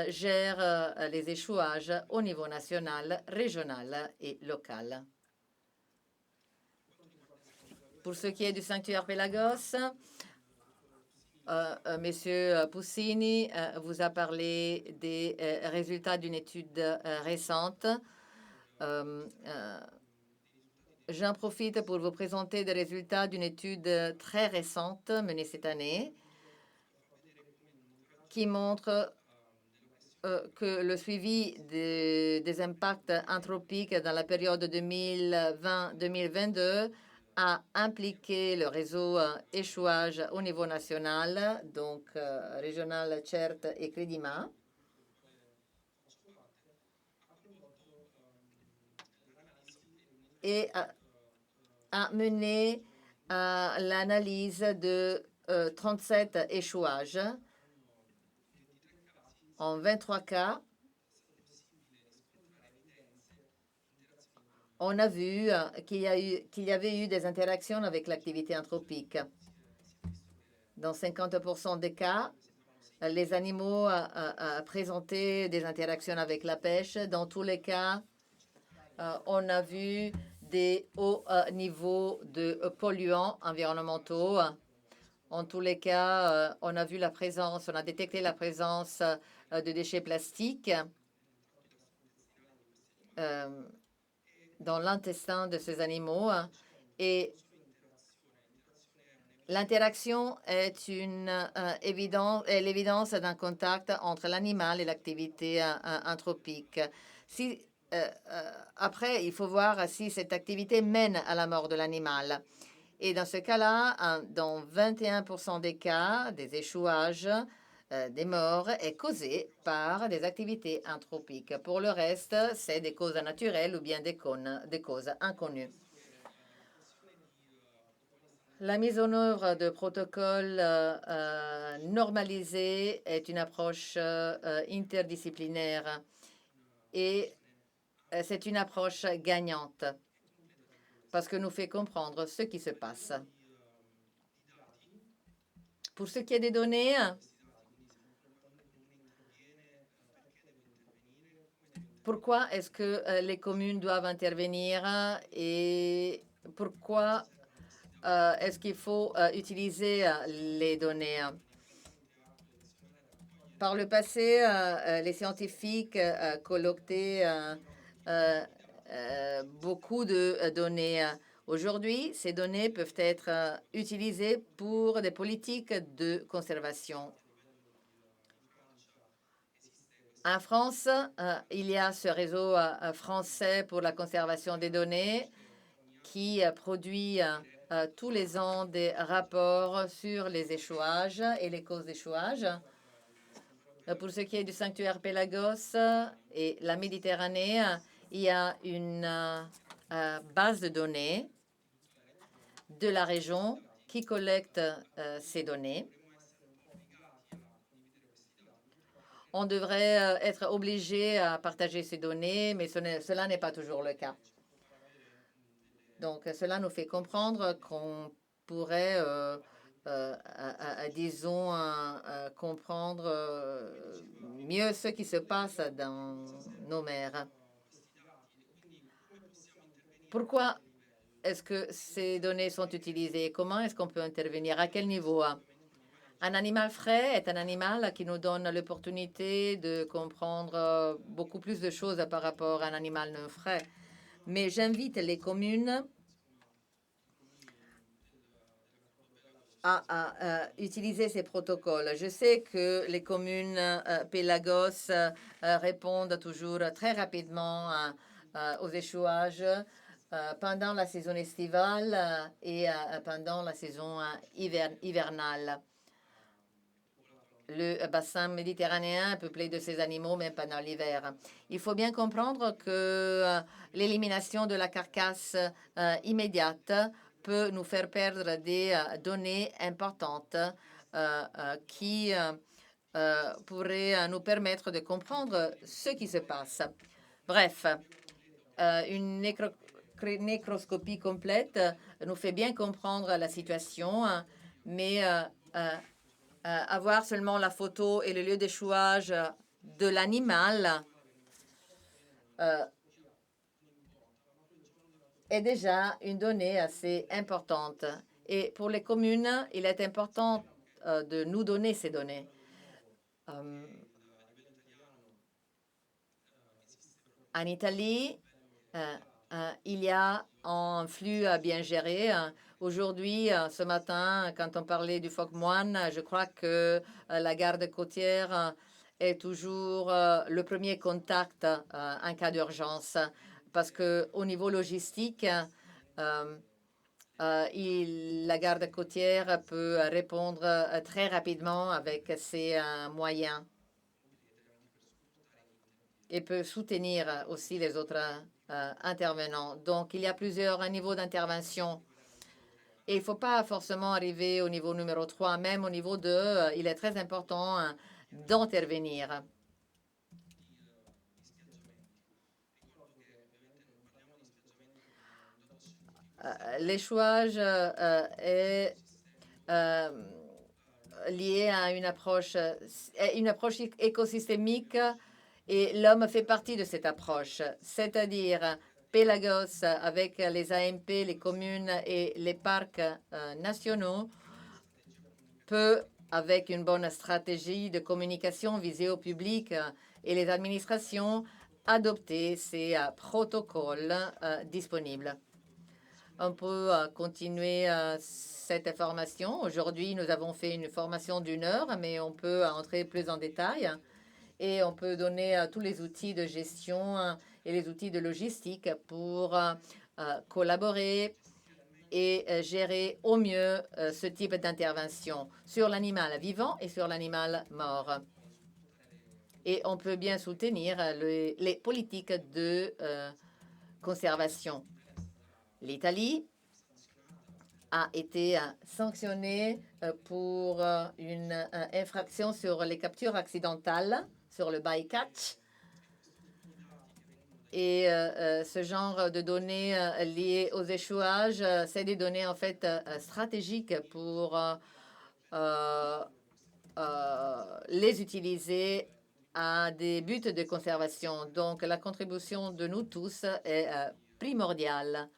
gèrent les échouages au niveau national, régional et local. Pour ce qui est du sanctuaire Pelagos, Monsieur Poussini vous a parlé des résultats d'une étude récente. J'en profite pour vous présenter des résultats d'une étude très récente menée cette année qui montre que le suivi des impacts anthropiques dans la période 2020-2022 a impliqué le réseau échouage au niveau national, donc régional, CERT et Credima. Et a mené l'analyse de 37 échouages en 23 cas. On a vu qu'il y avait eu des interactions avec l'activité anthropique. Dans 50% des cas, les animaux présentaient des interactions avec la pêche. Dans tous les cas, on a vu des hauts niveaux de polluants environnementaux. En tous les cas, on a détecté la présence de déchets plastiques dans l'intestin de ces animaux. Et l'interaction est l'évidence d'un contact entre l'animal et l'activité anthropique. Après, il faut voir si cette activité mène à la mort de l'animal. Et dans ce cas-là, dans 21% des cas, des échouages, des morts est causé par des activités anthropiques. Pour le reste, c'est des causes naturelles ou bien des causes inconnues. La mise en œuvre de protocoles normalisés est une approche interdisciplinaire et c'est une approche gagnante parce que nous fait comprendre ce qui se passe. Pour ce qui est des données, Pourquoi est-ce que les communes doivent intervenir et pourquoi est-ce qu'il faut utiliser les données? Par le passé, les scientifiques collectaient beaucoup de données. Aujourd'hui, ces données peuvent être utilisées pour des politiques de conservation. En France, il y a ce réseau français pour la conservation des données qui produit tous les ans des rapports sur les échouages et les causes d'échouage. Pour ce qui est du sanctuaire Pélagos et la Méditerranée, il y a une base de données de la région qui collecte ces données. On devrait être obligé à partager ces données, mais cela n'est pas toujours le cas. Donc, cela nous fait comprendre qu'on pourrait, disons, comprendre mieux ce qui se passe dans nos mers. Pourquoi est-ce que ces données sont utilisées? Comment est-ce qu'on peut intervenir? À quel niveau? Un animal frais est un animal qui nous donne l'opportunité de comprendre beaucoup plus de choses par rapport à un animal non frais. Mais j'invite les communes à utiliser ces protocoles. Je sais que les communes Pélagos répondent toujours très rapidement aux échouages pendant la saison estivale et pendant la saison hivernale. Le bassin méditerranéen peuplé de ces animaux, même pendant l'hiver. Il faut bien comprendre que l'élimination de la carcasse immédiate peut nous faire perdre des données importantes qui pourraient nous permettre de comprendre ce qui se passe. Bref, une nécroscopie complète nous fait bien comprendre la situation, mais avoir seulement la photo et le lieu d'échouage de l'animal est déjà une donnée assez importante. Et pour les communes, il est important de nous donner ces données. En Italie, il y a un flux bien géré. Aujourd'hui, ce matin, quand on parlait du phoque moine, je crois que la garde côtière est toujours le premier contact en cas d'urgence, parce qu'au niveau logistique, la garde côtière peut répondre très rapidement avec ses moyens et peut soutenir aussi les autres intervenants. Donc, il y a plusieurs niveaux d'intervention. Et il ne faut pas forcément arriver au niveau numéro 3, même au niveau 2, il est très important d'intervenir. L'échouage est lié à une approche écosystémique et l'homme fait partie de cette approche, c'est-à-dire Pélagos avec les AMP, les communes et les parcs nationaux peut, avec une bonne stratégie de communication visée au public et les administrations, adopter ces protocoles disponibles. On peut continuer cette formation. Aujourd'hui, nous avons fait une formation d'1 heure, mais on peut entrer plus en détail et on peut donner tous les outils de gestion et les outils de logistique pour collaborer et gérer au mieux ce type d'intervention sur l'animal vivant et sur l'animal mort. Et on peut bien soutenir les politiques de conservation. L'Italie a été sanctionnée pour une infraction sur les captures accidentales, sur le bycatch. Et ce genre de données liées aux échouages, c'est des données en fait stratégiques pour les utiliser à des buts de conservation. Donc, la contribution de nous tous est primordiale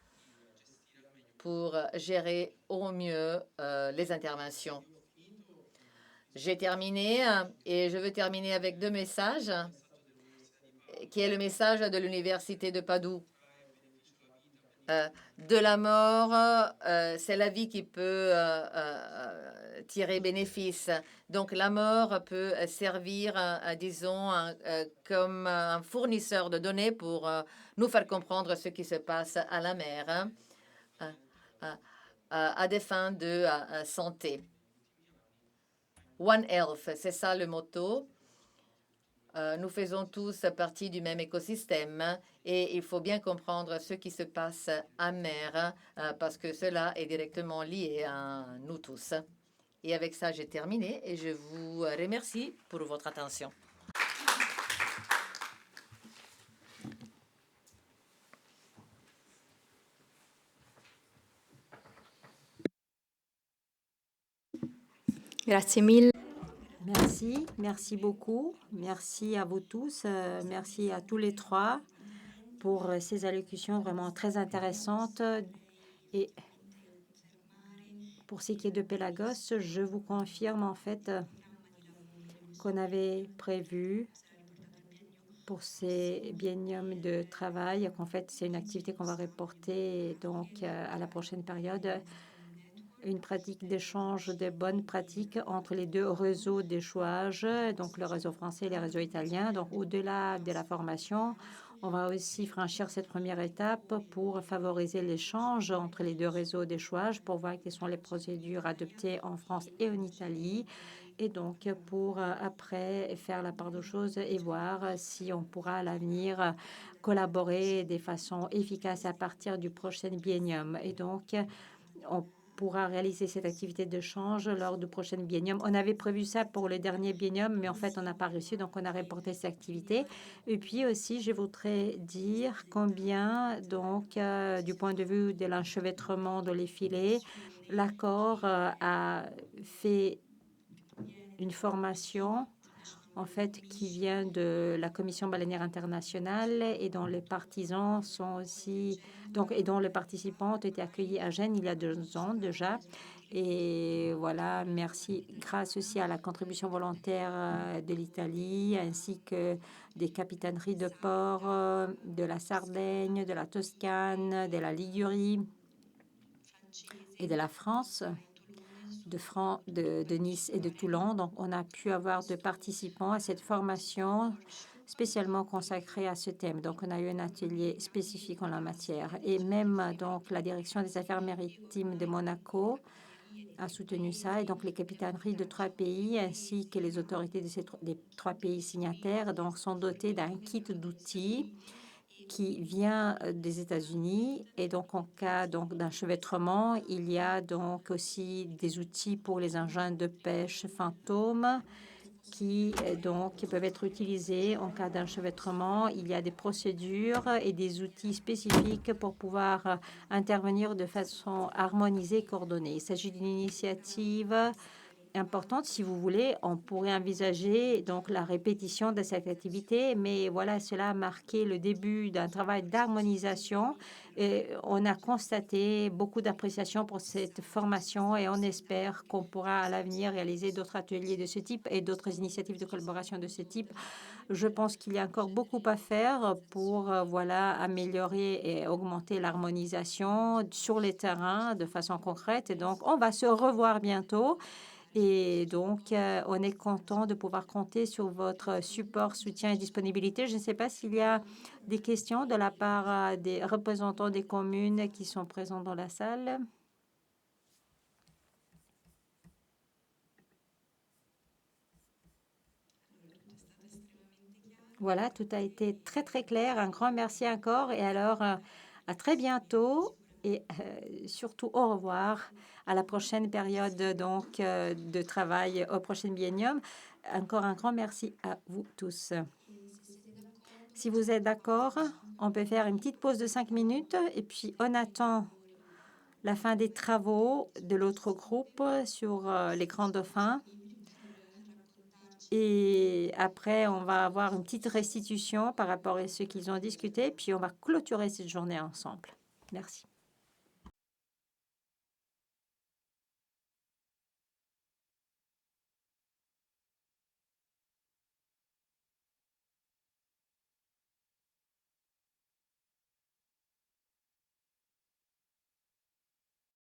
pour gérer au mieux les interventions. J'ai terminé et je veux terminer avec 2 messages, qui est le message de l'Université de Padoue. De la mort, c'est la vie qui peut tirer bénéfice. Donc, la mort peut servir, disons, comme un fournisseur de données pour nous faire comprendre ce qui se passe à la mer à des fins de santé. One Health, c'est ça le motto. Nous faisons tous partie du même écosystème et il faut bien comprendre ce qui se passe à mer parce que cela est directement lié à nous tous. Et avec ça, j'ai terminé et je vous remercie pour votre attention. Grazie mille. Merci beaucoup. Merci à vous tous. Merci à tous les 3 pour ces allocutions vraiment très intéressantes. Et pour ce qui est de Pélagos, je vous confirme en fait qu'on avait prévu pour ces bienniums de travail, qu'en fait c'est une activité qu'on va reporter donc à la prochaine période, une pratique d'échange de bonnes pratiques entre les 2 réseaux d'échouage, donc le réseau français et le réseau italien. Donc, au-delà de la formation, on va aussi franchir cette première étape pour favoriser l'échange entre les 2 réseaux d'échouage, pour voir quelles sont les procédures adoptées en France et en Italie, et donc pour après faire la part des choses et voir si on pourra à l'avenir collaborer de façon efficace à partir du prochain biennium. Et donc, on pourra réaliser cette activité de change lors du prochain biennium. On avait prévu ça pour le dernier biennium, mais en fait, on n'a pas réussi, donc on a reporté cette activité. Et puis aussi, je voudrais dire combien, donc, du point de vue de l'enchevêtrement de les filets, l'accord a fait une formation en fait, qui vient de la Commission baleinière internationale et dont les partisans sont aussi, donc, et dont les participants ont été accueillis à Gênes il y a 2 ans déjà. Et voilà, merci, grâce aussi à la contribution volontaire de l'Italie, ainsi que des capitaineries de port de la Sardaigne, de la Toscane, de la Ligurie et de la France. De Nice et de Toulon. Donc, on a pu avoir de participants à cette formation spécialement consacrée à ce thème. Donc, on a eu un atelier spécifique en la matière. Et même donc la direction des affaires maritimes de Monaco a soutenu ça. Et donc, les capitaineries de 3 pays ainsi que les autorités des 3 pays signataires donc, sont dotés d'un kit d'outils qui vient des États-Unis. Et donc, en cas d'enchevêtrement, il y a donc aussi des outils pour les engins de pêche fantômes qui peuvent être utilisés en cas d'enchevêtrement. Il y a des procédures et des outils spécifiques pour pouvoir intervenir de façon harmonisée et coordonnée. Il s'agit d'une initiative importante. Si vous voulez, on pourrait envisager donc la répétition de cette activité, mais voilà, cela a marqué le début d'un travail d'harmonisation et on a constaté beaucoup d'appréciation pour cette formation et on espère qu'on pourra à l'avenir réaliser d'autres ateliers de ce type et d'autres initiatives de collaboration de ce type. Je pense qu'il y a encore beaucoup à faire pour voilà, améliorer et augmenter l'harmonisation sur les terrains de façon concrète. Et donc, on va se revoir bientôt. Et donc, on est content de pouvoir compter sur votre support, soutien et disponibilité. Je ne sais pas s'il y a des questions de la part des représentants des communes qui sont présents dans la salle. Voilà, tout a été très, très clair. Un grand merci encore. Et alors, à très bientôt. Et surtout, au revoir à la prochaine période donc, de travail au prochain biennium. Encore un grand merci à vous tous. Si vous êtes d'accord, on peut faire une petite pause de 5 minutes et puis on attend la fin des travaux de l'autre groupe sur les grands dauphins. Et après, on va avoir une petite restitution par rapport à ce qu'ils ont discuté, puis on va clôturer cette journée ensemble. Merci.